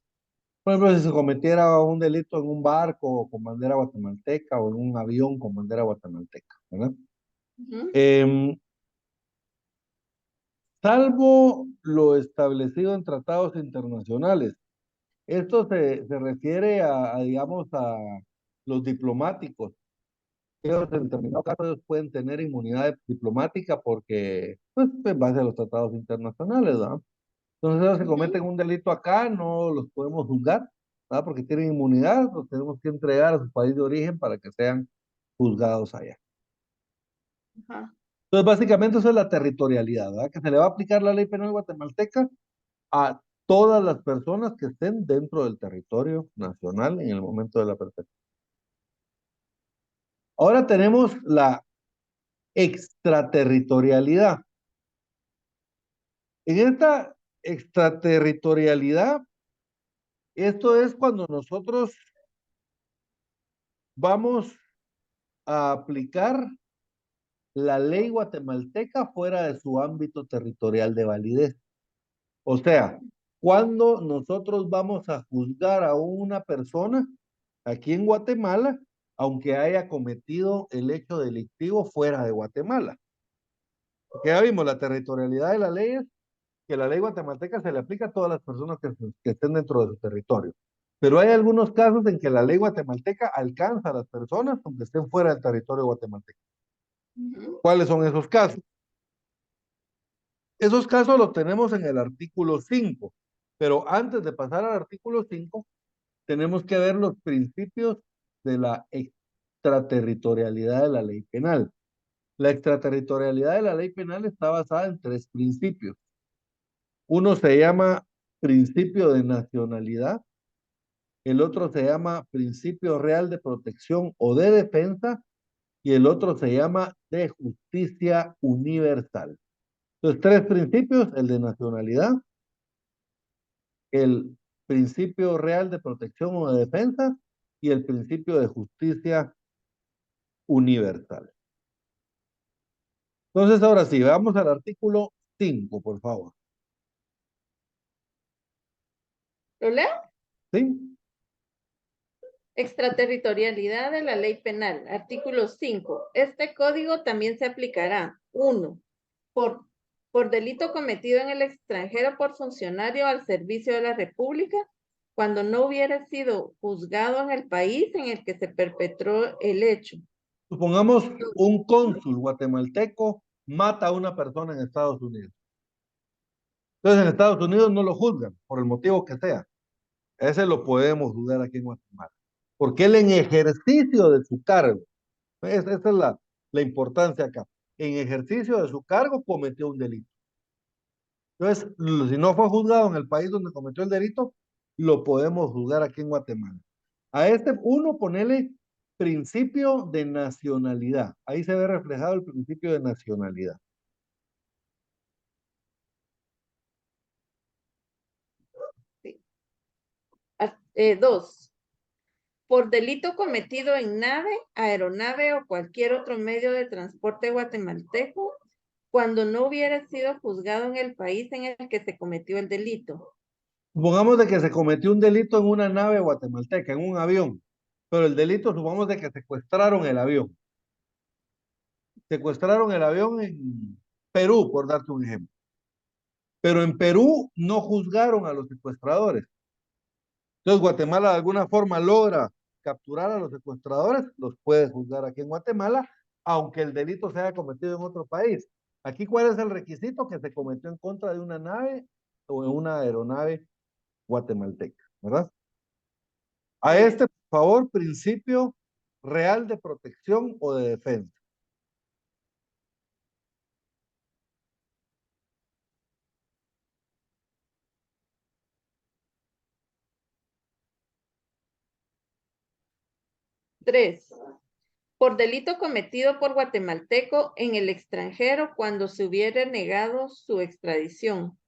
Por ejemplo, si se cometiera un delito en un barco con bandera guatemalteca o en un avión con bandera guatemalteca, ¿verdad? Ujú. Em, Salvo lo establecido en tratados internacionales. Esto se refiere digamos, a los diplomáticos. Ellos en determinados casos ellos pueden tener inmunidad diplomática porque, pues, en base a los tratados internacionales, ¿verdad? Entonces, ellos si Ujú. cometen un delito acá, no los podemos juzgar, ¿verdad? Porque tienen inmunidad, los tenemos que entregar a su país de origen para que sean juzgados allá. Ajá. Entonces, básicamente eso es la territorialidad, ¿verdad? Que se le va a aplicar la ley penal guatemalteca a todas las personas que estén dentro del territorio nacional en el momento de la persecución. Ahora tenemos la extraterritorialidad. En esta extraterritorialidad, esto es cuando nosotros vamos a aplicar la ley guatemalteca fuera de su ámbito territorial de validez. O sea, cuando nosotros vamos a juzgar a una persona aquí en Guatemala, aunque haya cometido el hecho delictivo fuera de Guatemala. Porque ya vimos la territorialidad de la ley es que la ley guatemalteca se le aplica a todas las personas que estén dentro de su territorio. Pero hay algunos casos en que la ley guatemalteca alcanza a las personas aunque estén fuera del territorio guatemalteco. ¿Cuáles son esos casos? Esos casos los tenemos en el artículo 5, pero antes de pasar al artículo 5, tenemos que ver los principios de la extraterritorialidad de la ley penal. La extraterritorialidad de la ley penal está basada en tres principios. Uno se llama principio de nacionalidad, el otro se llama principio real de protección o de defensa, y el otro se llama de justicia universal. Entonces, tres principios: el de nacionalidad, el principio real de protección o de defensa y el principio de justicia universal. Entonces, ahora sí, vamos al artículo 5, por favor. ¿Lo leo? ¿Sí? Extraterritorialidad de la ley penal. Artículo 5. Este código también se aplicará. 1. Por delito cometido en el extranjero por funcionario al servicio de la República, cuando no hubiera sido juzgado en el país en el que se perpetró el hecho. Supongamos un cónsul guatemalteco mata a una persona en Estados Unidos. Entonces en Estados Unidos no lo juzgan, por el motivo que sea. Ese lo podemos juzgar aquí en Guatemala. Porque él en ejercicio de su cargo, esa es la importancia acá, en ejercicio de su cargo cometió un delito. Entonces, si no fue juzgado en el país donde cometió el delito, lo podemos juzgar aquí en Guatemala. A este uno ponele principio de nacionalidad. Ahí se ve reflejado el principio de nacionalidad. Sí. 2. Por delito cometido en nave, aeronave o cualquier otro medio de transporte guatemalteco, cuando no hubiera sido juzgado en el país en el que se cometió el delito. Supongamos de que se cometió un delito en una nave guatemalteca, en un avión, pero el delito supongamos de que secuestraron el avión. Secuestraron el avión en Perú, por darte un ejemplo. Pero en Perú no juzgaron a los secuestradores. Entonces Guatemala de alguna forma logra capturar a los secuestradores, los puede juzgar aquí en Guatemala, aunque el delito se haya cometido en otro país. Aquí, ¿cuál es el requisito? Que se cometió en contra de una nave o en una aeronave guatemalteca, ¿verdad? A este, por favor, principio real de protección o de defensa. Tres. Por delito cometido por guatemalteco en el extranjero cuando se hubiera negado su extradición.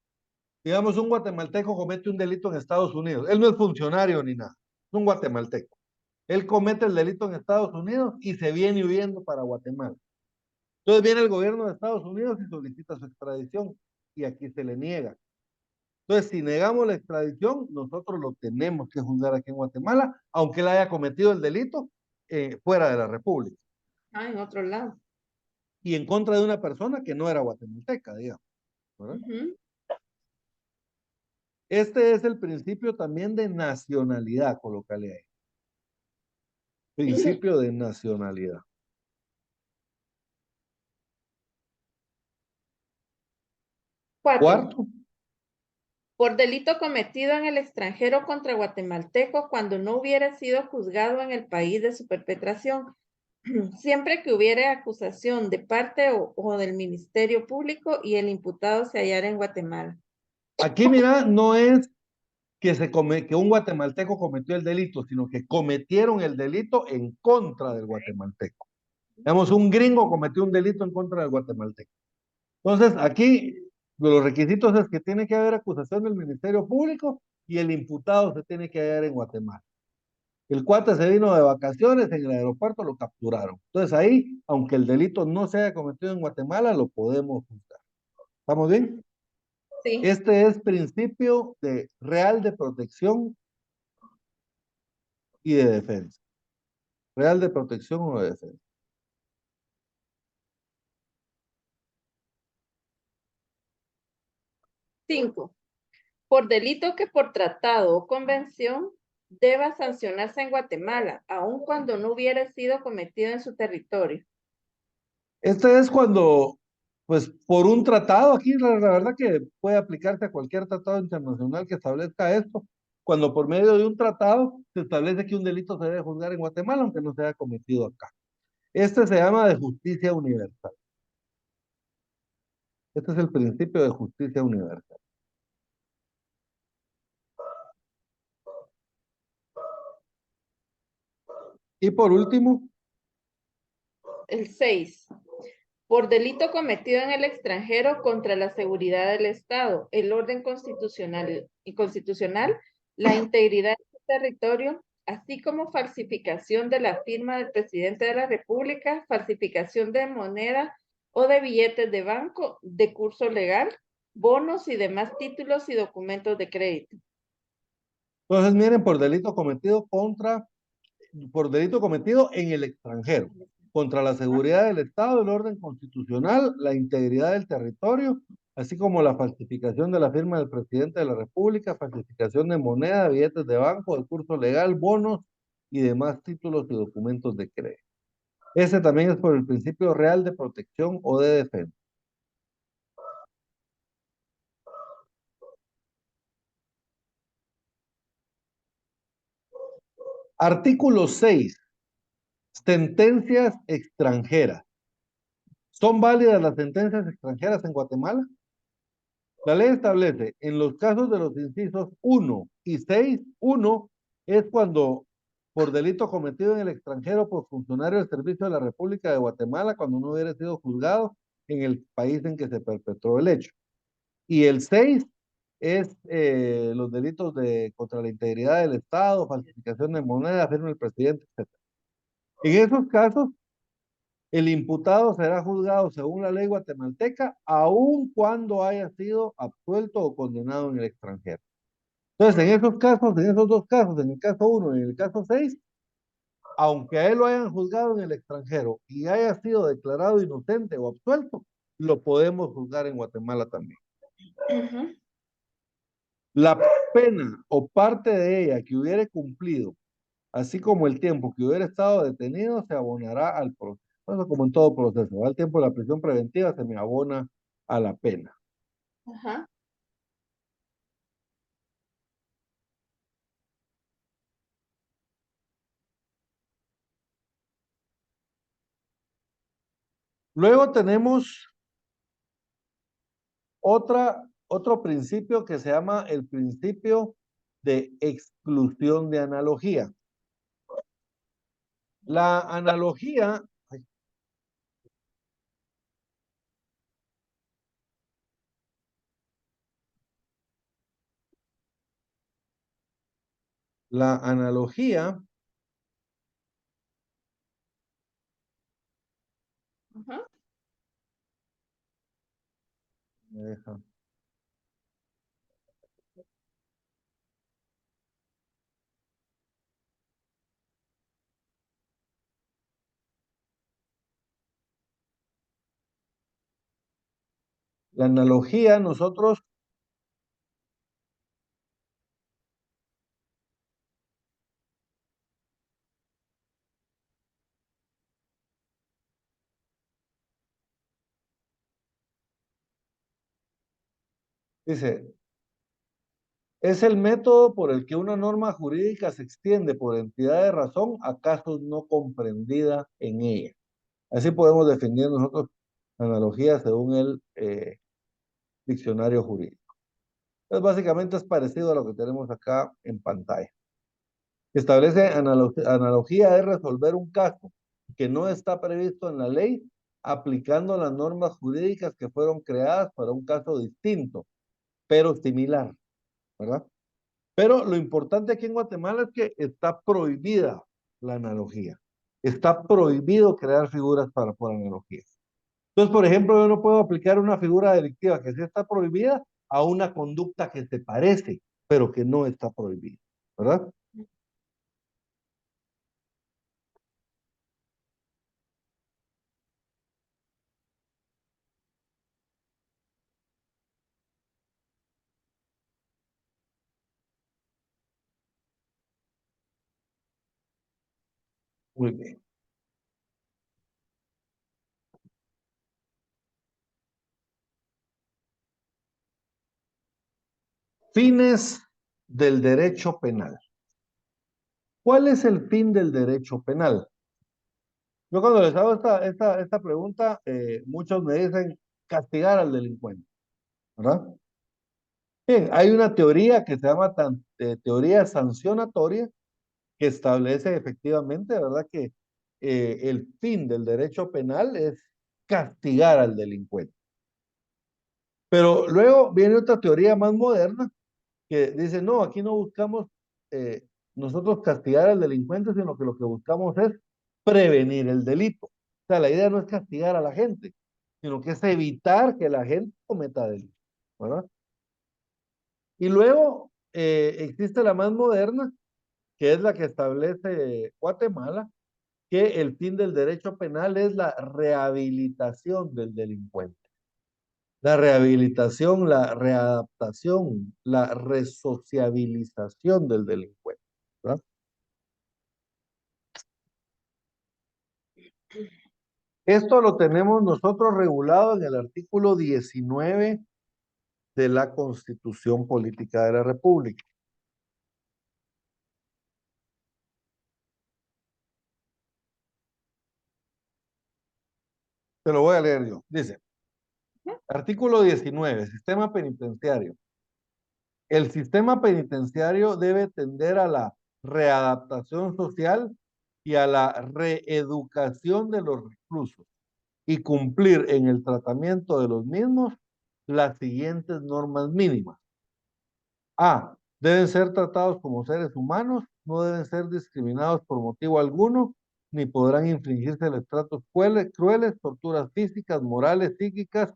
Digamos, un guatemalteco comete un delito en Estados Unidos. Él no es funcionario ni nada, es un guatemalteco. Él comete el delito en Estados Unidos y se viene huyendo para Guatemala. Entonces viene el gobierno de Estados Unidos y solicita su extradición y aquí se le niega. Entonces, si negamos la extradición, nosotros lo tenemos que juzgar aquí en Guatemala, aunque él haya cometido el delito fuera de la República En otro lado. y en contra de una persona que no era guatemalteca, digamos, ¿verdad? Este es el principio también de nacionalidad, colócale ahí. Principio de nacionalidad. 4. Cuarto, Por delito cometido en el extranjero contra guatemalteco cuando no hubiera sido juzgado en el país de su perpetración, siempre que hubiera acusación de parte o del Ministerio Público y el imputado se hallara en Guatemala. aquí mira, no es que un guatemalteco cometió el delito, sino que cometieron el delito en contra del guatemalteco. Digamos, un gringo cometió un delito en contra del guatemalteco. Entonces, aquí los requisitos es que tiene que haber acusación del Ministerio Público y el imputado se tiene que hallar en Guatemala. El cuate se vino de vacaciones en el aeropuerto, lo capturaron. Entonces ahí, aunque el delito no se haya cometido en Guatemala, lo podemos juzgar. ¿Estamos bien? Sí. Este es principio de real de protección y de defensa. Real de protección o de defensa. 5. Por delito que por tratado o convención deba sancionarse en Guatemala, aun cuando no hubiera sido cometido en su territorio. Este es cuando, pues, por un tratado, aquí la verdad que puede aplicarse a cualquier tratado internacional que establezca esto, cuando por medio de un tratado se establece que un delito se debe juzgar en Guatemala, aunque no se haya cometido acá. Este se llama de justicia universal. Este es el principio de justicia universal. Y por último, El 6. Por delito cometido en el extranjero contra la seguridad del Estado, el orden constitucional, la integridad de su territorio, así como falsificación de la firma del presidente de la República, falsificación de moneda o de billetes de banco, de curso legal, bonos y demás títulos y documentos de crédito. entonces miren, por delito cometido en el extranjero, contra la seguridad del Estado, el orden constitucional, la integridad del territorio, así como la falsificación de la firma del presidente de la República, falsificación de moneda, billetes de banco, de curso legal, bonos y demás títulos y documentos de crédito. Ese también es por el principio real de protección o de defensa. Artículo 6. Sentencias extranjeras. ¿Son válidas las sentencias extranjeras en Guatemala? La ley establece, en los casos de los incisos 1 y 6, 1 es cuando por delito cometido en el extranjero por funcionario del Servicio de la República de Guatemala, cuando no hubiera sido juzgado en el país en que se perpetró el hecho. Y el 6 es los delitos contra la integridad del Estado, falsificación de moneda, firma del presidente, etc. En esos casos, el imputado será juzgado según la ley guatemalteca, aun cuando haya sido absuelto o condenado en el extranjero. Entonces, en esos casos, en esos dos casos, en el caso 1 y en el caso 6, aunque a él lo hayan juzgado en el extranjero y haya sido declarado inocente o absuelto, lo podemos juzgar en Guatemala también. La pena o parte de ella que hubiere cumplido, así como el tiempo que hubiera estado detenido, se abonará al proceso. Bueno, como en todo proceso, al tiempo de la prisión preventiva se me abona a la pena. Ajá. Luego tenemos otro principio que se llama el principio de exclusión de analogía. La analogía, la analogía, Ajá. me deja. La analogía, nosotros, dice, es el método por el que una norma jurídica se extiende por entidad de razón a casos no comprendida en ella. Así podemos definir nosotros analogía según el diccionario jurídico. Entonces, básicamente es parecido a lo que tenemos acá en pantalla. Establece analogía de resolver un caso que no está previsto en la ley, aplicando las normas jurídicas que fueron creadas para un caso distinto, pero similar, ¿verdad? Pero lo importante aquí en Guatemala es que está prohibida la analogía. Está prohibido crear figuras por analogía. Entonces, por ejemplo, yo no puedo aplicar una figura delictiva que sí está prohibida a una conducta que se parece, pero que no está prohibida, ¿verdad? Muy bien. Fines del derecho penal. ¿Cuál es el fin del derecho penal? Yo cuando les hago esta pregunta, muchos me dicen castigar al delincuente, ¿verdad? Bien, hay una teoría que se llama teoría sancionatoria que establece efectivamente, ¿verdad? Que el fin del derecho penal es castigar al delincuente. Pero luego viene otra teoría más moderna que dice, no, aquí no buscamos nosotros castigar al delincuente, sino que lo que buscamos es prevenir el delito. O sea, la idea no es castigar a la gente, sino que es evitar que la gente cometa delitos, ¿verdad? Y luego existe la más moderna, que es la que establece Guatemala, que el fin del derecho penal es la rehabilitación del delincuente. La rehabilitación, la readaptación, la resociabilización del delincuente, ¿verdad? Esto lo tenemos nosotros regulado en el artículo 19 de la Constitución Política de la República. Te lo voy a leer yo. Dice, artículo 19, sistema penitenciario. El sistema penitenciario debe tender a la readaptación social y a la reeducación de los reclusos y cumplir en el tratamiento de los mismos las siguientes normas mínimas. A. Deben ser tratados como seres humanos, no deben ser discriminados por motivo alguno, ni podrán infligirse tratos crueles, torturas físicas, morales, psíquicas,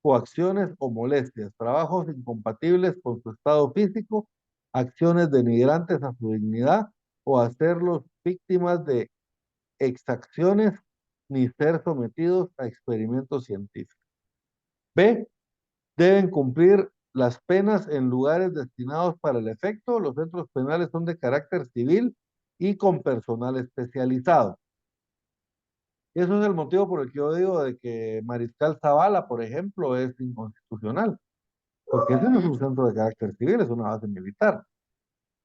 coacciones o molestias, trabajos incompatibles con su estado físico, acciones denigrantes a su dignidad o hacerlos víctimas de exacciones, ni ser sometidos a experimentos científicos. B. Deben cumplir las penas en lugares destinados para el efecto. Los centros penales son de carácter civil y con personal especializado. Eso es el motivo por el que yo digo de que Mariscal Zavala, por ejemplo, es inconstitucional, porque ese no es un centro de carácter civil, es una base militar.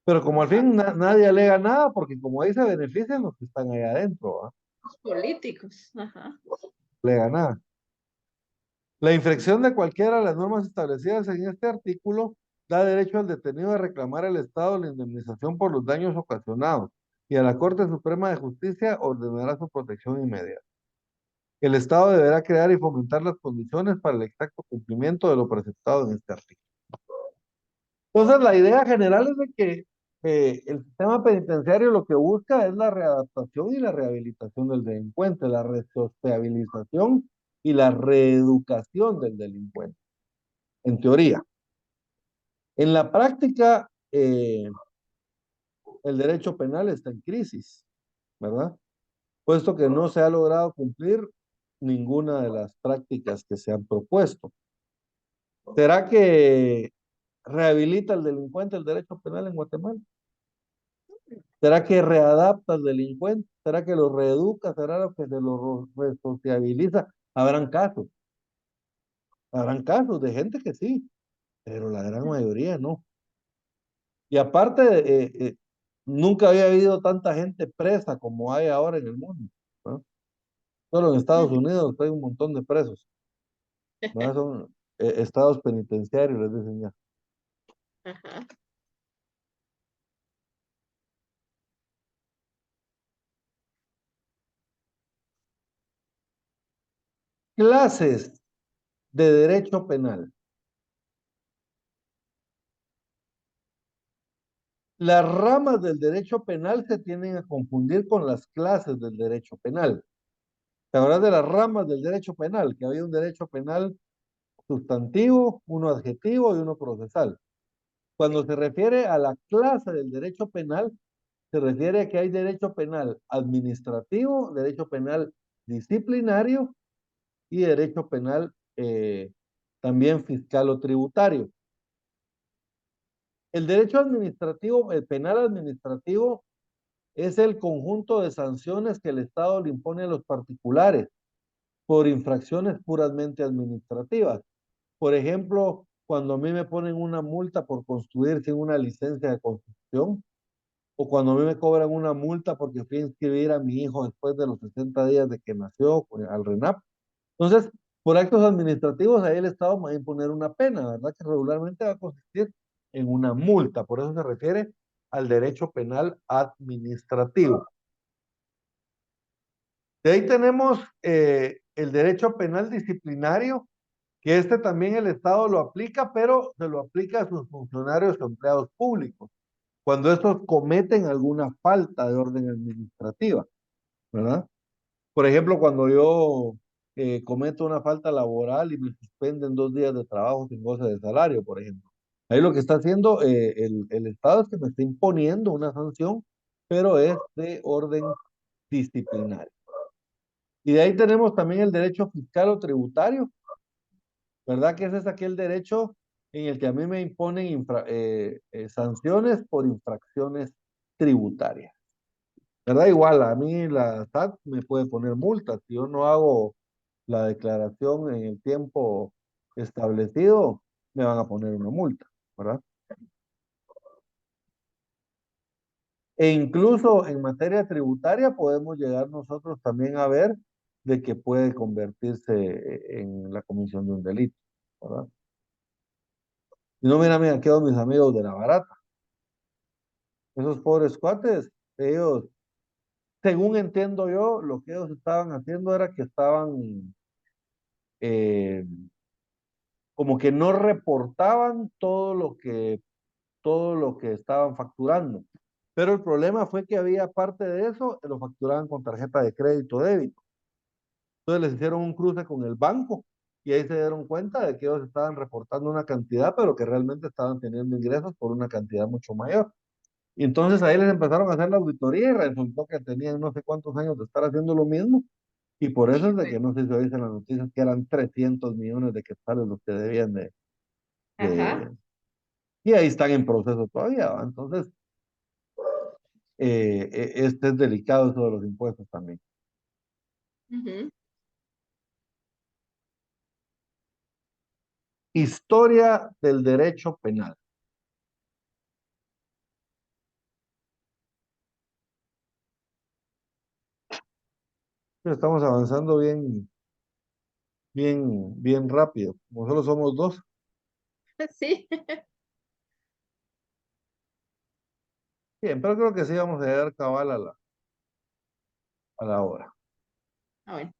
Pero como al fin nadie alega nada, porque como ahí se benefician los que están ahí adentro, ¿va? Los políticos. Ajá. No alega nada. La infracción de cualquiera de las normas establecidas en este artículo da derecho al detenido a reclamar al Estado la indemnización por los daños ocasionados y a la Corte Suprema de Justicia ordenará su protección inmediata. El Estado deberá crear y fomentar las condiciones para el exacto cumplimiento de lo preceptado en este artículo. Entonces, la idea general es de que el sistema penitenciario lo que busca es la readaptación y la rehabilitación del delincuente, la resociabilización y la reeducación del delincuente, en teoría. En la práctica, el derecho penal está en crisis, ¿verdad? Puesto que no se ha logrado cumplir ninguna de las prácticas que se han propuesto. ¿Será que rehabilita al delincuente el derecho penal en Guatemala? ¿Será que readapta al delincuente? ¿Será que lo reeduca? ¿Será lo que se lo resociabiliza? Habrán casos de gente que sí, pero la gran mayoría no. Y aparte, nunca había habido tanta gente presa como hay ahora en el mundo, ¿no? Solo en Estados Unidos hay un montón de presos, ¿no? Son estados penitenciarios, les dicen ya. Ajá. Clases de derecho penal. Las ramas del derecho penal se tienden a confundir con las clases del derecho penal. ¿Te acuerdas de las ramas del derecho penal? Que había un derecho penal sustantivo, uno adjetivo y uno procesal. Cuando se refiere a la clase del derecho penal, se refiere a que hay derecho penal administrativo, derecho penal disciplinario y derecho penal también fiscal o tributario. El derecho administrativo, el penal administrativo, es el conjunto de sanciones que el Estado le impone a los particulares por infracciones puramente administrativas. Por ejemplo, cuando a mí me ponen una multa por construir sin una licencia de construcción, o cuando a mí me cobran una multa porque fui a inscribir a mi hijo después de los 60 días de que nació al RENAP. Entonces, por actos administrativos, ahí el Estado me va a imponer una pena, ¿verdad? Que regularmente va a consistir en una multa. Por eso se refiere al derecho penal administrativo. De ahí tenemos el derecho penal disciplinario, que este también el Estado lo aplica, pero se lo aplica a sus funcionarios o empleados públicos, cuando estos cometen alguna falta de orden administrativa, ¿verdad? Por ejemplo, cuando yo cometo una falta laboral y me suspenden 2 días de trabajo sin goce de salario, por ejemplo. Ahí lo que está haciendo el Estado es que me está imponiendo una sanción, pero es de orden disciplinario. Y de ahí tenemos también el derecho fiscal o tributario, ¿verdad? Que ese es aquel derecho en el que a mí me imponen sanciones por infracciones tributarias. ¿Verdad? Igual, a mí la SAT me puede poner multas. Si yo no hago la declaración en el tiempo establecido, me van a poner una multa, ¿verdad? E incluso en materia tributaria podemos llegar nosotros también a ver de que puede convertirse en la comisión de un delito, ¿verdad? Y no, mira, aquí van mis amigos de la barata. Esos pobres cuates, ellos, según entiendo yo, lo que ellos estaban haciendo era que estaban eh, como que no reportaban todo lo que estaban facturando. Pero el problema fue que había parte de eso, que lo facturaban con tarjeta de crédito débito. Entonces les hicieron un cruce con el banco y ahí se dieron cuenta de que ellos estaban reportando una cantidad, pero que realmente estaban teniendo ingresos por una cantidad mucho mayor. Y entonces ahí les empezaron a hacer la auditoría y resultó que tenían no sé cuántos años de estar haciendo lo mismo. Y por eso es de que no sé si se dice en las noticias que eran 300 millones de quetzales los que debían Ajá. de, y ahí están en proceso todavía, ¿va? Entonces, este es delicado eso de los impuestos también. Ujú. Historia del derecho penal. Estamos avanzando bien rápido. Como solo somos dos. Sí. Bien, pero creo que sí vamos a llegar cabal a la hora. Ah, bueno.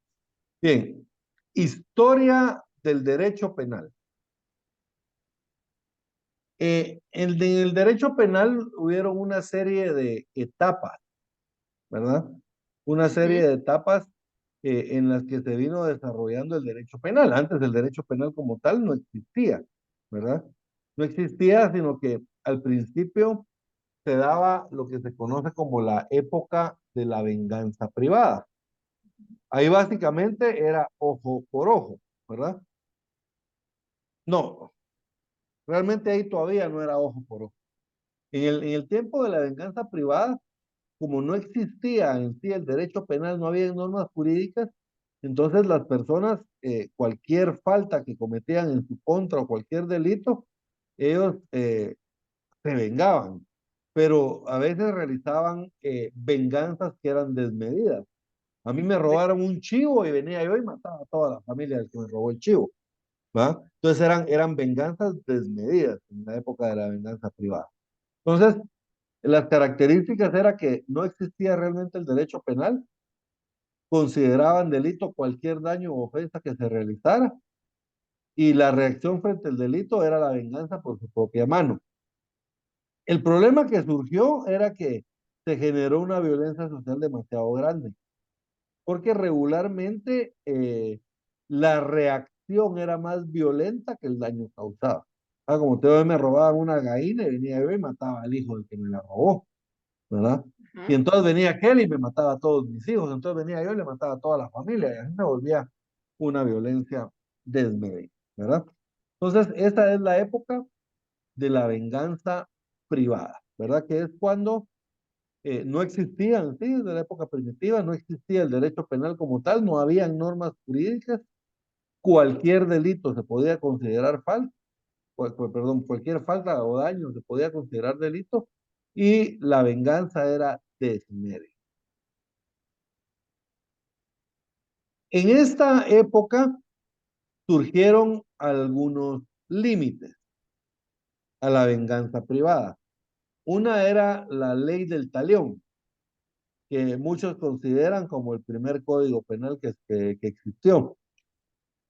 Bien, historia del derecho penal. En el derecho penal hubieron una serie de etapas, ¿verdad? Una serie Ujú. de etapas en las que se vino desarrollando el derecho penal. Antes el derecho penal como tal no existía, ¿verdad? No existía, sino que al principio se daba lo que se conoce como la época de la venganza privada. Ahí básicamente era ojo por ojo, ¿verdad? No, realmente ahí todavía no era ojo por ojo. En el tiempo de la venganza privada, como no existía en sí el derecho penal, no había normas jurídicas, entonces las personas, cualquier falta que cometían en su contra o cualquier delito, ellos se vengaban, pero a veces realizaban venganzas que eran desmedidas. A mí me robaron un chivo y venía yo y mataba a toda la familia del que me robó el chivo, ¿va? Entonces eran venganzas desmedidas en la época de la venganza privada. Entonces, las características era que no existía realmente el derecho penal, consideraban delito cualquier daño o ofensa que se realizara y la reacción frente al delito era la venganza por su propia mano. El problema que surgió era que se generó una violencia social demasiado grande, porque regularmente la reacción era más violenta que el daño causado. Ah, como te digo, me robaban una gallina y venía yo y mataba al hijo del que me la robó, ¿verdad? Y Ajá. entonces venía aquel y me mataba a todos mis hijos, entonces venía yo y le mataba a toda la familia, y así se volvía una violencia desmedida, ¿verdad? Entonces, esta es la época de la venganza privada, ¿verdad? Que es cuando no existían, sí, desde la época primitiva, no existía el derecho penal como tal, no habían normas jurídicas, cualquier delito se podía considerar falta, perdón, cualquier falta o daño se podía considerar delito y la venganza era desmedida. En esta época surgieron algunos límites a la venganza privada. Una era la ley del talión, que muchos consideran como el primer código penal que existió.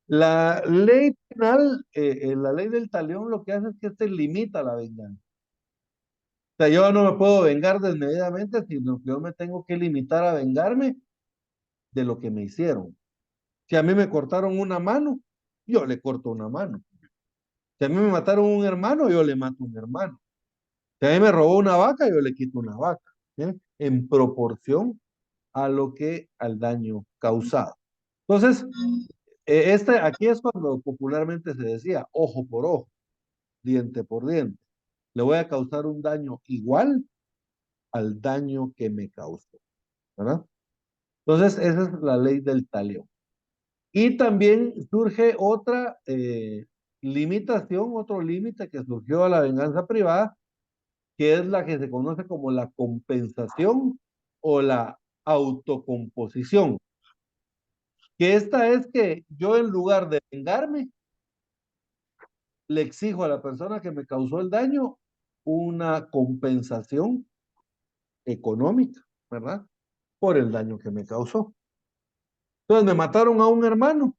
La ley penal, la ley del talión lo que hace es que se limita la venganza. O sea, yo no me puedo vengar desmedidamente, sino que yo me tengo que limitar a vengarme de lo que me hicieron. Si a mí me cortaron una mano, yo le corto una mano. Si a mí me mataron un hermano, yo le mato un hermano. Si a mí me robó una vaca, yo le quito una vaca. ¿Sí? En proporción a lo que, al daño causado. Entonces, aquí es cuando popularmente se decía ojo por ojo, diente por diente. Le voy a causar un daño igual al daño que me causó, ¿verdad? Entonces, esa es la ley del talión. Y también surge otra limitación, otro límite que surgió a la venganza privada, que es la que se conoce como la compensación o la autocomposición. Que esta es que yo en lugar de vengarme, le exijo a la persona que me causó el daño una compensación económica, ¿verdad? Por el daño que me causó. Entonces me mataron a un hermano.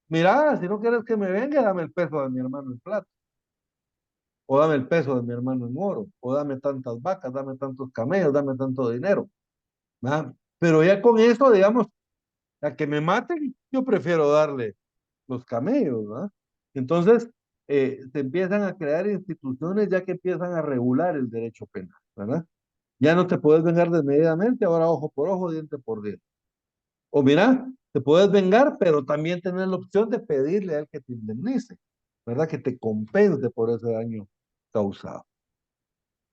Mira, si no quieres que me venga, dame el peso de mi hermano en plata. O dame el peso de mi hermano en oro. O dame tantas vacas, dame tantos camellos, dame tanto dinero. ¿Verdad? Pero ya con eso, digamos, a que me maten, yo prefiero darle los camellos, ¿verdad? Entonces, se empiezan a crear instituciones ya que empiezan a regular el derecho penal, ¿verdad? Ya no te puedes vengar desmedidamente, ahora ojo por ojo, diente por diente. O mira, te puedes vengar, pero también tener la opción de pedirle al que te indemnice, ¿verdad? Que te compense por ese daño causado.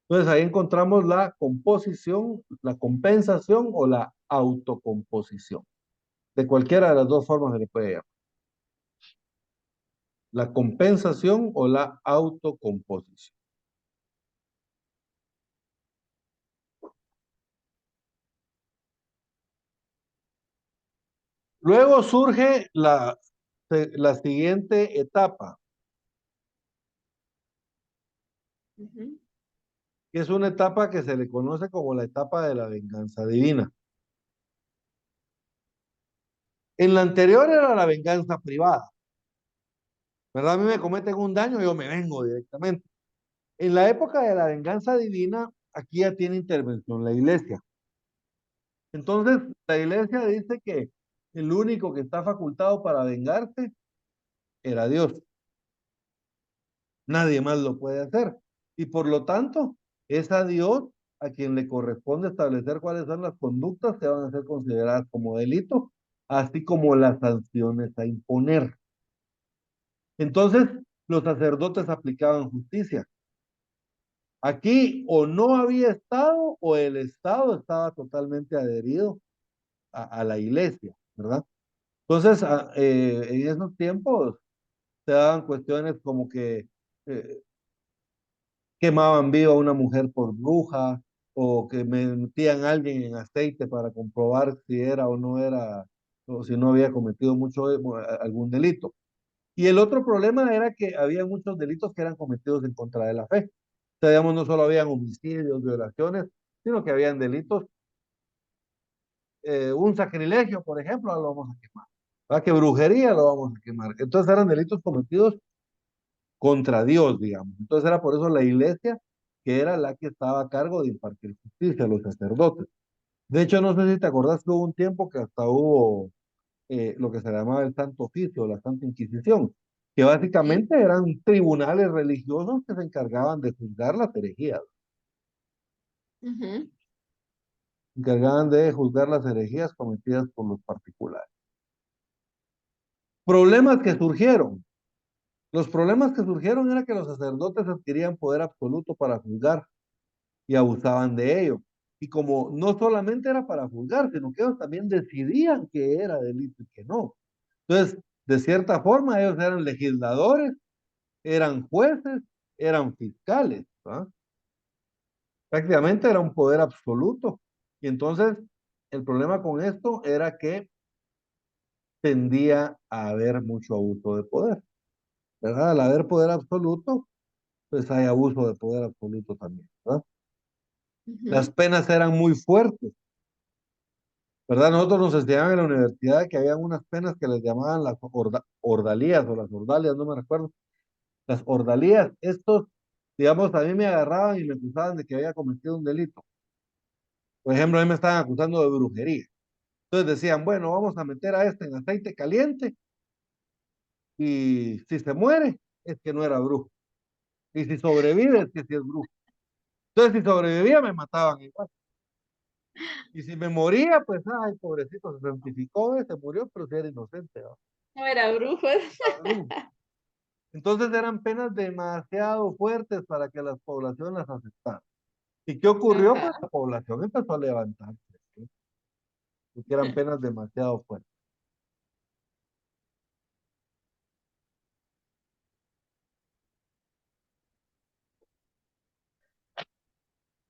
Entonces ahí encontramos la composición, la compensación o la autocomposición. De cualquiera de las dos formas se le puede llamar. La compensación o la autocomposición. Luego surge la siguiente etapa, Ujú. que es una etapa que se le conoce como la etapa de la venganza divina. En la anterior era la venganza privada, ¿verdad? A mí me cometen un daño, yo me vengo directamente. En la época de la venganza divina, aquí ya tiene intervención la iglesia. Entonces, la iglesia dice que el único que está facultado para vengarse era Dios. Nadie más lo puede hacer. Y por lo tanto, es a Dios a quien le corresponde establecer cuáles son las conductas que van a ser consideradas como delito, así como las sanciones a imponer. Entonces, los sacerdotes aplicaban justicia. Aquí o no había Estado o el Estado estaba totalmente adherido a la iglesia, ¿verdad? Entonces, en esos tiempos se daban cuestiones como que eh, quemaban viva a una mujer por bruja o que metían a alguien en aceite para comprobar si era o no era, o si no había cometido algún delito. Y el otro problema era que había muchos delitos que eran cometidos en contra de la fe. O sea, digamos, no solo habían homicidios, violaciones, sino que habían delitos, un sacrilegio, por ejemplo, lo vamos a quemar. ¿Verdad? Que brujería lo vamos a quemar. Entonces eran delitos cometidos contra Dios, digamos. Entonces era por eso la iglesia que era la que estaba a cargo de impartir justicia a los sacerdotes. De hecho, no sé si te acordás que hubo un tiempo que hasta hubo lo que se llamaba el Santo Oficio, la Santa Inquisición, que Sí. básicamente eran tribunales religiosos que se encargaban de juzgar las herejías, Ujú. encargaban de juzgar las herejías cometidas por los particulares. Problemas que surgieron. Los problemas que surgieron era que los sacerdotes adquirían poder absoluto para juzgar y abusaban de ello. Y como no solamente era para juzgar, sino que ellos también decidían qué era delito y qué no. Entonces, de cierta forma, ellos eran legisladores, eran jueces, eran fiscales, ¿va? Prácticamente era un poder absoluto. Y entonces, el problema con esto era que tendía a haber mucho abuso de poder, ¿verdad? Al haber poder absoluto, pues hay abuso de poder absoluto también, ¿verdad? Las Ujú. penas eran muy fuertes, ¿verdad? Nosotros nos enseñaban en la universidad que había unas penas que les llamaban las ordalías o las ordalias, no me recuerdo. Las ordalías, estos, digamos, a mí me agarraban y me acusaban de que había cometido un delito. Por ejemplo, a mí me estaban acusando de brujería. Entonces decían, bueno, vamos a meter a este en aceite caliente y si se muere, es que no era brujo. Y si sobrevive, es que sí es brujo. Entonces, si sobrevivía, me mataban igual. Y si me moría, pues, ay, pobrecito, se santificó, se murió, pero si era inocente, ¿no? No era brujo. Era brujo. Entonces eran penas demasiado fuertes para que las poblaciones las aceptaran. ¿Y qué ocurrió? Pues Ajá. la población empezó a levantarse, ¿sí? Porque eran penas demasiado fuertes.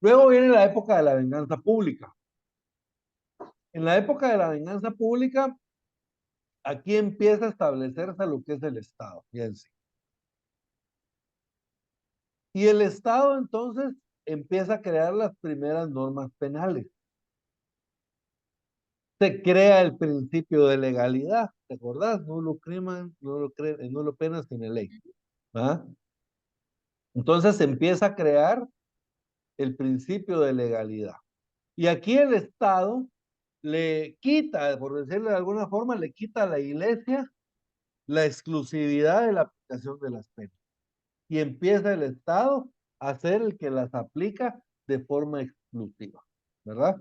Luego viene la época de la venganza pública. En la época de la venganza pública, aquí empieza a establecerse lo que es el Estado, fíjense. Y el Estado entonces empieza a crear las primeras normas penales. Se crea el principio de legalidad, ¿te acordás? No lo penas sin ley. ¿Ah? Entonces se empieza a crear el principio de legalidad. Y aquí el Estado le quita, por decirlo de alguna forma, le quita a la iglesia la exclusividad de la aplicación de las penas. Y empieza el Estado a ser el que las aplica de forma exclusiva, ¿verdad?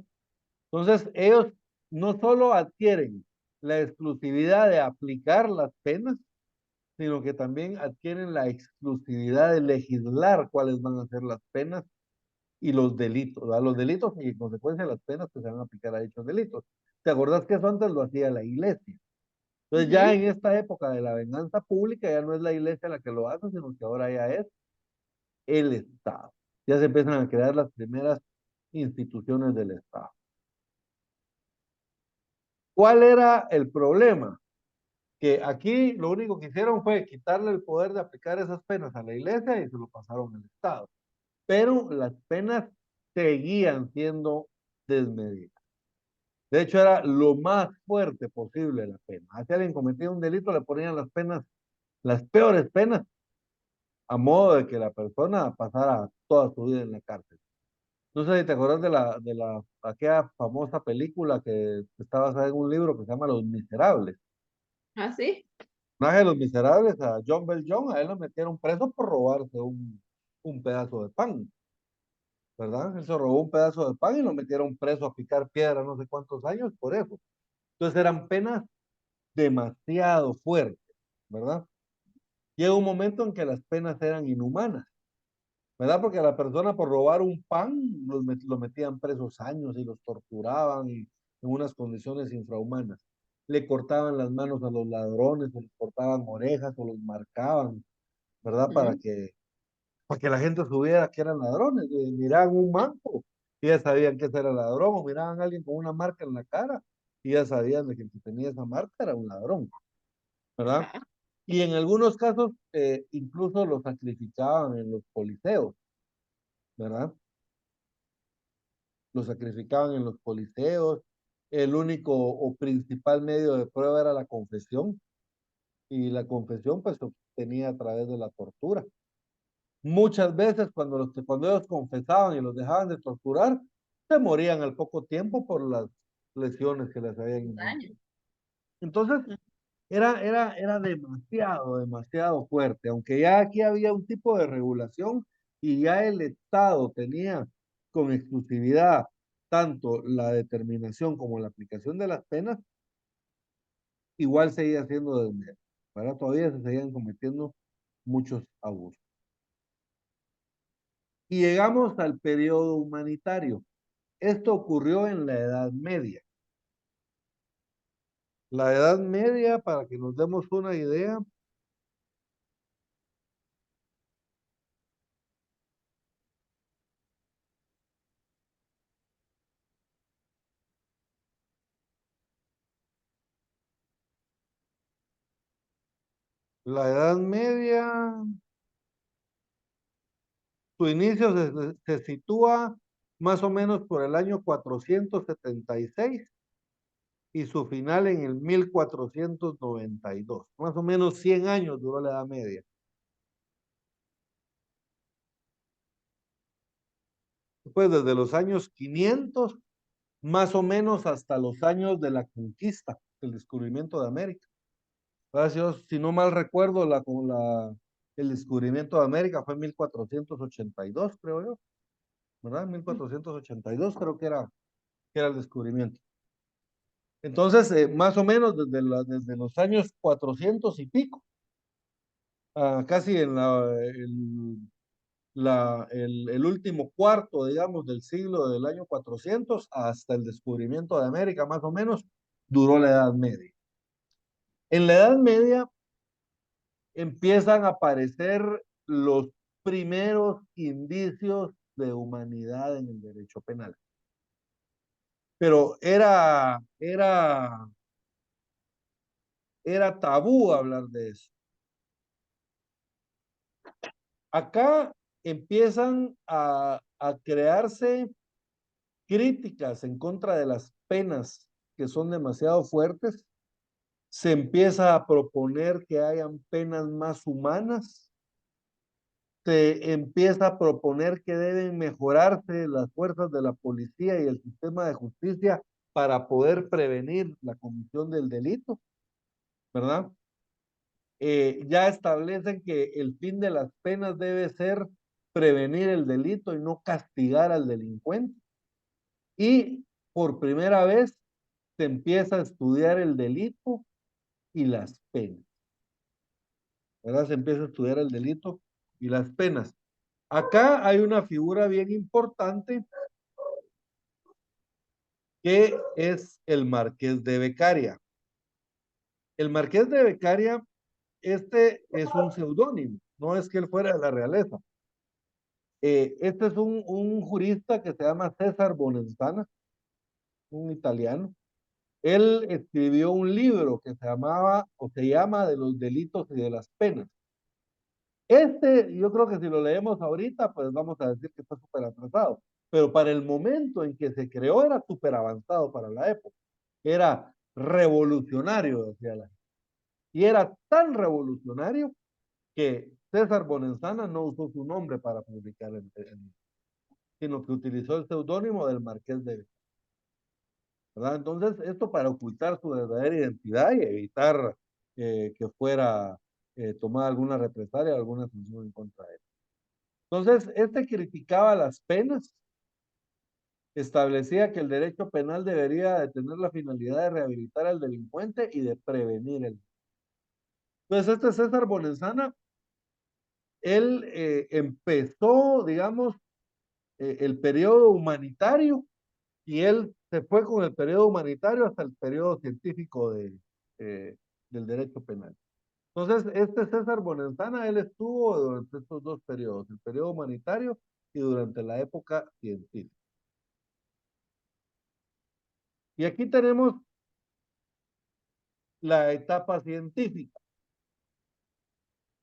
Entonces, ellos no solo adquieren la exclusividad de aplicar las penas, sino que también adquieren la exclusividad de legislar cuáles van a ser las penas y los delitos, ¿verdad? Los delitos y en consecuencia las penas que se van a aplicar a dichos delitos. ¿Te acordás que eso antes lo hacía la iglesia? Entonces ya Ujú. en esta época de la venganza pública ya no es la iglesia la que lo hace, sino que ahora ya es el Estado. Ya se empiezan a crear las primeras instituciones del Estado. ¿Cuál era el problema? Que aquí lo único que hicieron fue quitarle el poder de aplicar esas penas a la iglesia y se lo pasaron al Estado. Pero las penas seguían siendo desmedidas. De hecho, era lo más fuerte posible la pena. Si alguien cometía un delito, le ponían las penas, las peores penas, a modo de que la persona pasara toda su vida en la cárcel. No sé si te acuerdas de aquella famosa película que está basada en un libro que se llama Los Miserables. ¿Ah, sí? De Los Miserables, a John Beljon, a él lo metieron preso por robarse un pedazo de pan, ¿verdad? Él se robó un pedazo de pan y lo metieron preso a picar piedra no sé cuántos años por eso. Entonces eran penas demasiado fuertes, ¿verdad? Llega un momento en que las penas eran inhumanas, ¿verdad? Porque a la persona por robar un pan lo metían presos años y los torturaban y en unas condiciones infrahumanas. Le cortaban las manos a los ladrones, o les cortaban orejas o los marcaban, ¿verdad? Ujú. Para que la gente supiera que eran ladrones. Miraban un manco y ya sabían que ese era ladrón, o miraban a alguien con una marca en la cara y ya sabían de que el que tenía esa marca era un ladrón, ¿verdad? Ajá. Y en algunos casos incluso lo sacrificaban en los coliseos, ¿verdad? Lo sacrificaban en los coliseos. El único o principal medio de prueba era la confesión y la confesión pues se obtenía a través de la tortura. Muchas veces cuando ellos confesaban y los dejaban de torturar, se morían al poco tiempo por las lesiones que les habían infligido. Daño. Entonces, era demasiado, demasiado fuerte, aunque ya aquí había un tipo de regulación y ya el Estado tenía con exclusividad tanto la determinación como la aplicación de las penas, igual seguía siendo desmedido. ¿Verdad? Todavía se seguían cometiendo muchos abusos. Y llegamos al periodo humanitario. Esto ocurrió en la Edad Media. La Edad Media, para que nos demos una idea, la Edad Media, su inicio se sitúa más o menos por el año 476 y su final en el 1492. Más o menos 100 años duró la Edad Media. Pues desde los años 500, más o menos hasta los años de la conquista, el descubrimiento de América. Gracias, si no mal recuerdo, el descubrimiento de América fue en 1482, creo yo, ¿verdad? 1482 creo que era el descubrimiento. Entonces, más o menos desde los años 400 y pico, casi en el último cuarto, digamos, del siglo del año 400 hasta el descubrimiento de América, más o menos, duró la Edad Media. En la Edad Media empiezan a aparecer los primeros indicios de humanidad en el derecho penal. Pero era tabú hablar de eso. Acá empiezan a crearse críticas en contra de las penas que son demasiado fuertes. Se empieza a proponer que hayan penas más humanas. Se empieza a proponer que deben mejorarse las fuerzas de la policía y el sistema de justicia para poder prevenir la comisión del delito, ¿verdad? Ya establecen que el fin de las penas debe ser prevenir el delito y no castigar al delincuente. Y por primera vez se empieza a estudiar el delito y las penas, ¿verdad? Se empieza a estudiar el delito y las penas. Acá hay una figura bien importante que es el Marqués de Beccaria. El Marqués de Beccaria, este es un seudónimo, no es que él fuera de la realeza. Este es un jurista que se llama César Bonenzana, un italiano. Él escribió un libro que se llamaba o se llama De los delitos y de las penas. Yo creo que si lo leemos ahorita, pues vamos a decir que está súper atrasado. Pero para el momento en que se creó era súper avanzado para la época. Era revolucionario, decía la gente. Y era tan revolucionario que César Bonenzana no usó su nombre para publicar sino que utilizó el seudónimo del Marqués de Beccaria, ¿verdad? Entonces, esto para ocultar su verdadera identidad y evitar que fuera tomada alguna represalia, alguna sanción en contra de él. Entonces, este criticaba las penas, establecía que el derecho penal debería de tener la finalidad de rehabilitar al delincuente y de prevenir el. Entonces, este César Bonenzana, él empezó, digamos, el periodo humanitario y él se fue con el periodo humanitario hasta el periodo científico eh, del derecho penal. Entonces, este César Bonenzana, él estuvo durante estos dos periodos, el periodo humanitario y durante la época científica. Y aquí tenemos la etapa científica.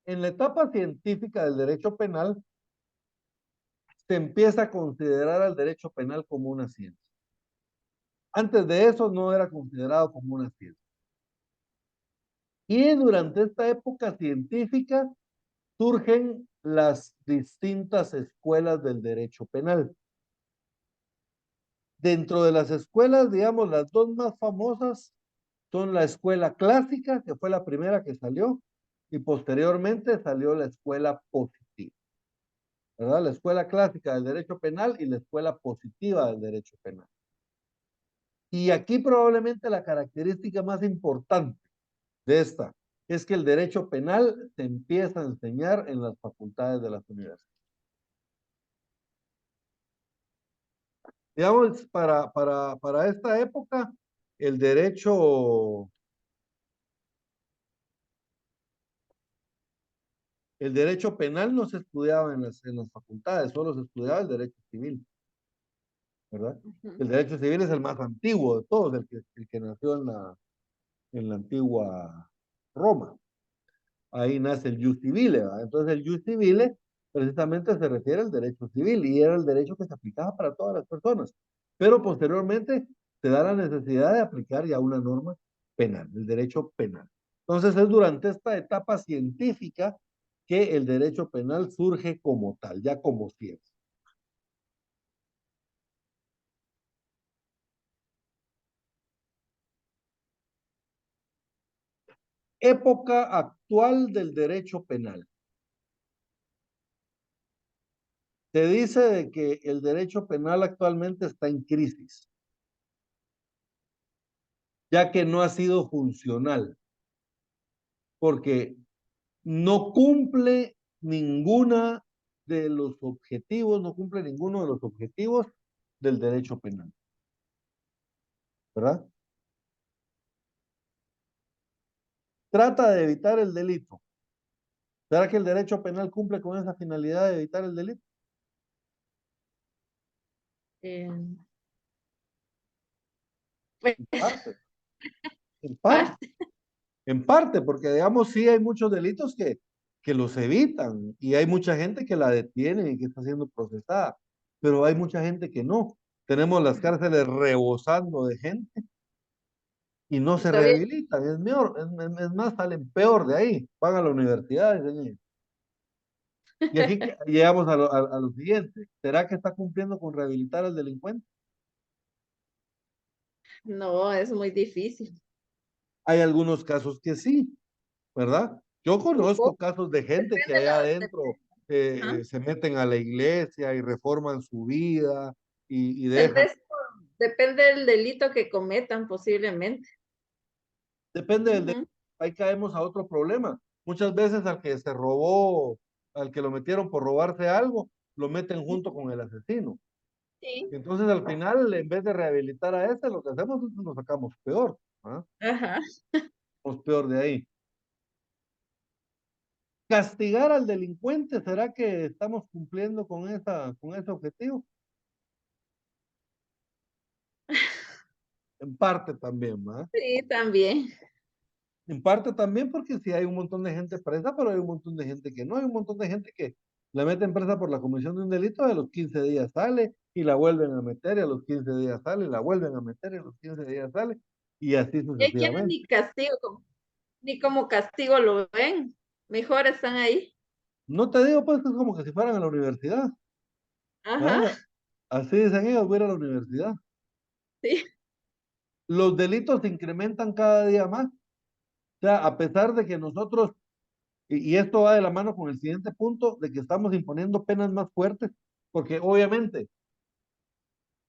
En la etapa científica del derecho penal, se empieza a considerar al derecho penal como una ciencia. Antes de eso no era considerado como una ciencia. Y durante esta época científica surgen las distintas escuelas del derecho penal. Dentro de las escuelas, digamos, las dos más famosas son la escuela clásica, que fue la primera que salió, y posteriormente salió la escuela positiva, ¿verdad? La escuela clásica del derecho penal y la escuela positiva del derecho penal. Y aquí probablemente la característica más importante de esta es que el derecho penal se empieza a enseñar en las facultades de las universidades. Digamos, para esta época, el derecho, el derecho penal no se estudiaba en las facultades, solo se estudiaba el derecho civil, ¿verdad? Ujú. El derecho civil es el más antiguo de todos, el que nació en la antigua Roma. Ahí nace el jus civile, ¿verdad? Entonces el jus civile precisamente se refiere al derecho civil y era el derecho que se aplicaba para todas las personas. Pero posteriormente se da la necesidad de aplicar ya una norma penal, el derecho penal. Entonces es durante esta etapa científica que el derecho penal surge como tal, ya como ciencia. Época actual del derecho penal. Se dice de que el derecho penal actualmente está en crisis, ya que no ha sido funcional, porque no cumple ninguna de los objetivos, no cumple ninguno de los objetivos del derecho penal, ¿verdad? Trata de evitar el delito. ¿Será que el derecho penal cumple con esa finalidad de evitar el delito? Eh, pues, En parte, en parte, parte. en parte, porque digamos sí hay muchos delitos que los evitan y hay mucha gente que la detiene y que está siendo procesada, pero hay mucha gente que no. Tenemos las cárceles rebosando de gente y no Y se todavía rehabilitan. Es, peor, es más, salen peor de ahí. Van a la universidad. Y aquí llegamos a lo siguiente. ¿Será que está cumpliendo con rehabilitar al delincuente? no, es muy difícil. Hay algunos casos que sí, ¿verdad? Yo Supongo, conozco casos de gente que depende allá de- adentro ajá. se meten a la iglesia y reforman su vida y Tal dejan. vez depende del delito que cometan posiblemente. Depende del delito. Ujú. Ahí caemos a otro problema. Muchas veces al que se robó, al que lo metieron por robarse algo, lo meten junto con el asesino. Sí. Y entonces al final, en vez de rehabilitar a este, lo que hacemos es que nos sacamos peor. ¿Ah? Ajá. Nos peor de ahí. Castigar al delincuente, ¿será que estamos cumpliendo con ese objetivo? En parte también, ¿va? Sí, también. En parte también porque sí hay un montón de gente presa, pero hay un montón de gente que no. Hay un montón de gente que la meten presa por la comisión de un delito, y a los 15 días sale y la vuelven a meter, y a los 15 días sale y la vuelven a meter, y a los 15 días sale, y así Y hay quienes sucesivamente. ni castigo, ni como castigo lo ven. Mejor están ahí. No te digo pues que es como que si fueran a la universidad. Ajá. ¿Ah? Así dicen ellos, voy a ir a la universidad. Sí. Los delitos se incrementan cada día más. O sea, a pesar de que nosotros, y esto va de la mano con el siguiente punto, de que estamos imponiendo penas más fuertes, porque obviamente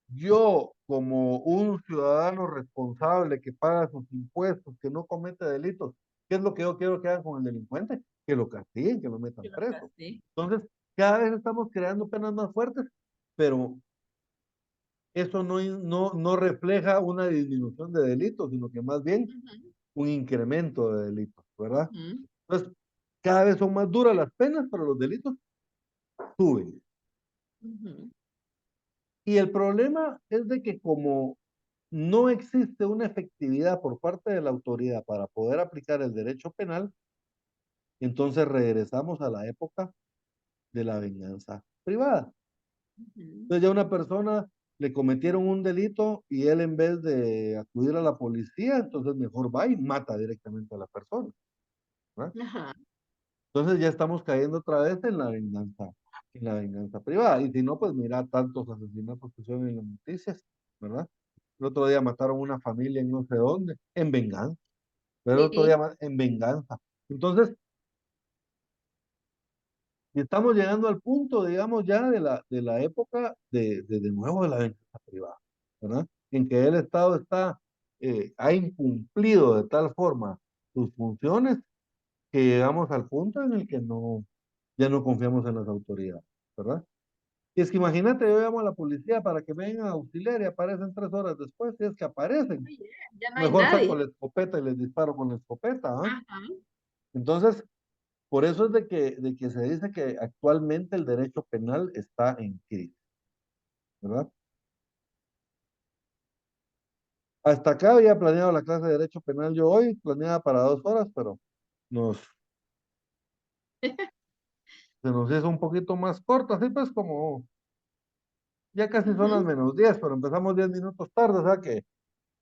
yo como un ciudadano responsable que paga sus impuestos, que no comete delitos, ¿qué es lo que yo quiero que hagan con el delincuente? Que lo castiguen, que lo metan Que lo preso. castigo. Entonces, cada vez estamos creando penas más fuertes, pero eso no refleja una disminución de delitos, sino que más bien Ujú, un incremento de delitos, ¿verdad? ujú, Entonces, cada vez son más duras las penas, pero los delitos suben. ujú, Y el problema es de que como no existe una efectividad por parte de la autoridad para poder aplicar el derecho penal, entonces regresamos a la época de la venganza privada. ujú. Entonces ya una persona le cometieron un delito y él en vez de acudir a la policía, entonces mejor va y mata directamente a la persona, ¿verdad? Ajá. Entonces ya estamos cayendo otra vez en la venganza privada. Y si no, pues mira tantos asesinatos que son en las noticias, ¿verdad? El otro día mataron una familia en no sé dónde, en venganza. Pero el otro día Sí, en venganza. Entonces, y estamos llegando al punto, digamos, ya de la época de nuevo de la venganza privada, ¿verdad? En que el Estado ha incumplido de tal forma sus funciones que llegamos al punto en el que ya no confiamos en las autoridades, ¿verdad? Y es que imagínate, yo llamo a la policía para que vengan a auxiliar y aparecen 3 horas después, y es que aparecen. oye, ya no hay Mejor saco nadie. la escopeta y les disparo con la escopeta, ¿ah? Ajá. Entonces, por eso es de que se dice que actualmente el derecho penal está en crisis, ¿verdad? Hasta acá había planeado la clase de derecho penal yo hoy, planeada para 2 horas, pero nos, se nos hizo un poquito más corto, así pues como ya casi son las Ujú. -10, pero empezamos 10 minutos tarde, o sea que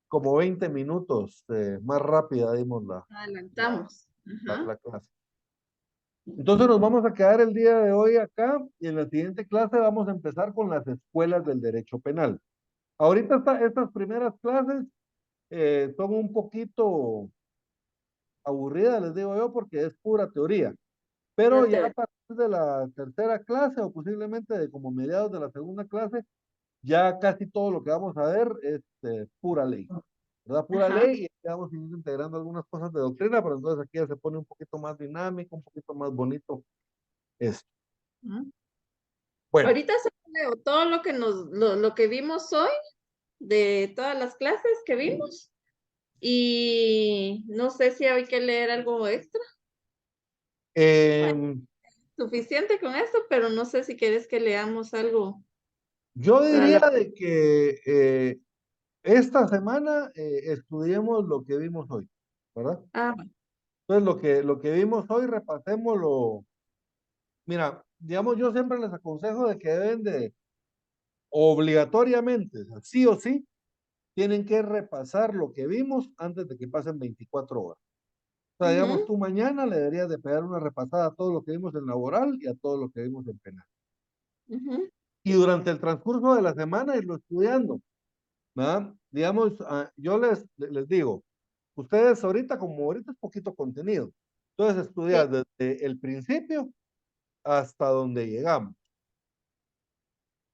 como 20 minutos más rápida dimos la, Adelantamos. Ajá. la clase. Entonces nos vamos a quedar el día de hoy acá y en la siguiente clase vamos a empezar con las escuelas del derecho penal. Ahorita estas primeras clases son un poquito aburridas, les digo yo, porque es pura teoría. Pero Pura ya a teoría. partir de la tercera clase o posiblemente de como mediados de la segunda clase, ya casi todo lo que vamos a ver es pura ley, ¿verdad? Pura Ajá. ley y ya vamos a ir integrando algunas cosas de doctrina, pero entonces aquí ya se pone un poquito más dinámico, un poquito más bonito esto. Ujú. Bueno, Ahorita solo leo todo lo que lo que vimos hoy, de todas las clases que vimos. Y no sé si hay que leer algo extra. Bueno, em, suficiente con esto, pero no sé si quieres que leamos algo yo para diría la... de que esta semana estudiemos lo que vimos hoy, ¿verdad? Ah, Entonces, lo que vimos hoy, repasémoslo. Mira, digamos, yo siempre les aconsejo de que deben de, obligatoriamente, o sea, sí o sí, tienen que repasar lo que vimos antes de que pasen 24 horas. O sea, digamos, ujú, tú mañana le deberías de pegar una repasada a todo lo que vimos en laboral y a todo lo que vimos en penal. ujú, Y durante el transcurso de la semana irlo estudiando, ¿verdad? Digamos, yo les digo, ustedes ahorita, como ahorita es poquito contenido, entonces sí, estudiar desde el principio hasta donde llegamos.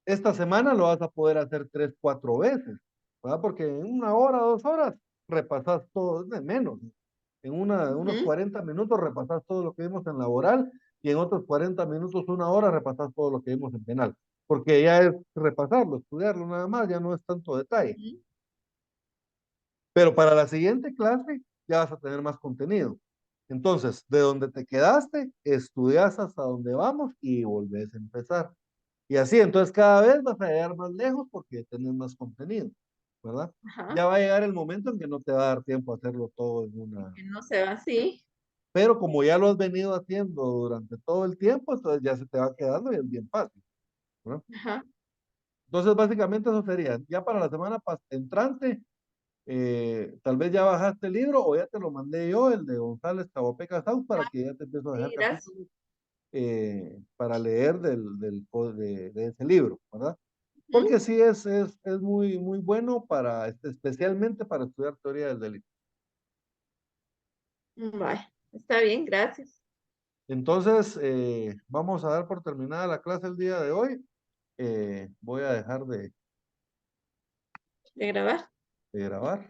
Esta semana lo vas a poder hacer 3, 4 veces, ¿verdad? Porque en 1 hora, 2 horas, repasas todo, de menos. Unos ujú, 40 minutos repasas todo lo que vimos en laboral y en otros 40 minutos, 1 hora, repasas todo lo que vimos en penal. Porque ya es repasarlo, estudiarlo nada más, ya no es tanto detalle. ujú. Pero para la siguiente clase ya vas a tener más contenido. Entonces, de donde te quedaste, estudias hasta donde vamos y volvés a empezar. Y así, entonces cada vez vas a llegar más lejos porque tenés más contenido, ¿verdad? Ajá. Ya va a llegar el momento en que no te va a dar tiempo a hacerlo todo en Que no se va así. Pero como ya lo has venido haciendo durante todo el tiempo, entonces ya se te va quedando y es bien fácil, ¿verdad? Ajá. Entonces, básicamente eso sería. Ya para la semana entrante, tal vez ya bajaste el libro o ya te lo mandé yo, el de González Cabopeca South, para que ya te empiezo a dejar Sí, gracias. capítulos para leer de ese libro, ¿verdad? Ujú. Porque sí es muy, muy bueno especialmente para estudiar teoría del delito. Vale, está bien, gracias. Entonces, vamos a dar por terminada la clase el día de hoy. Voy a dejar De grabar. de grabar.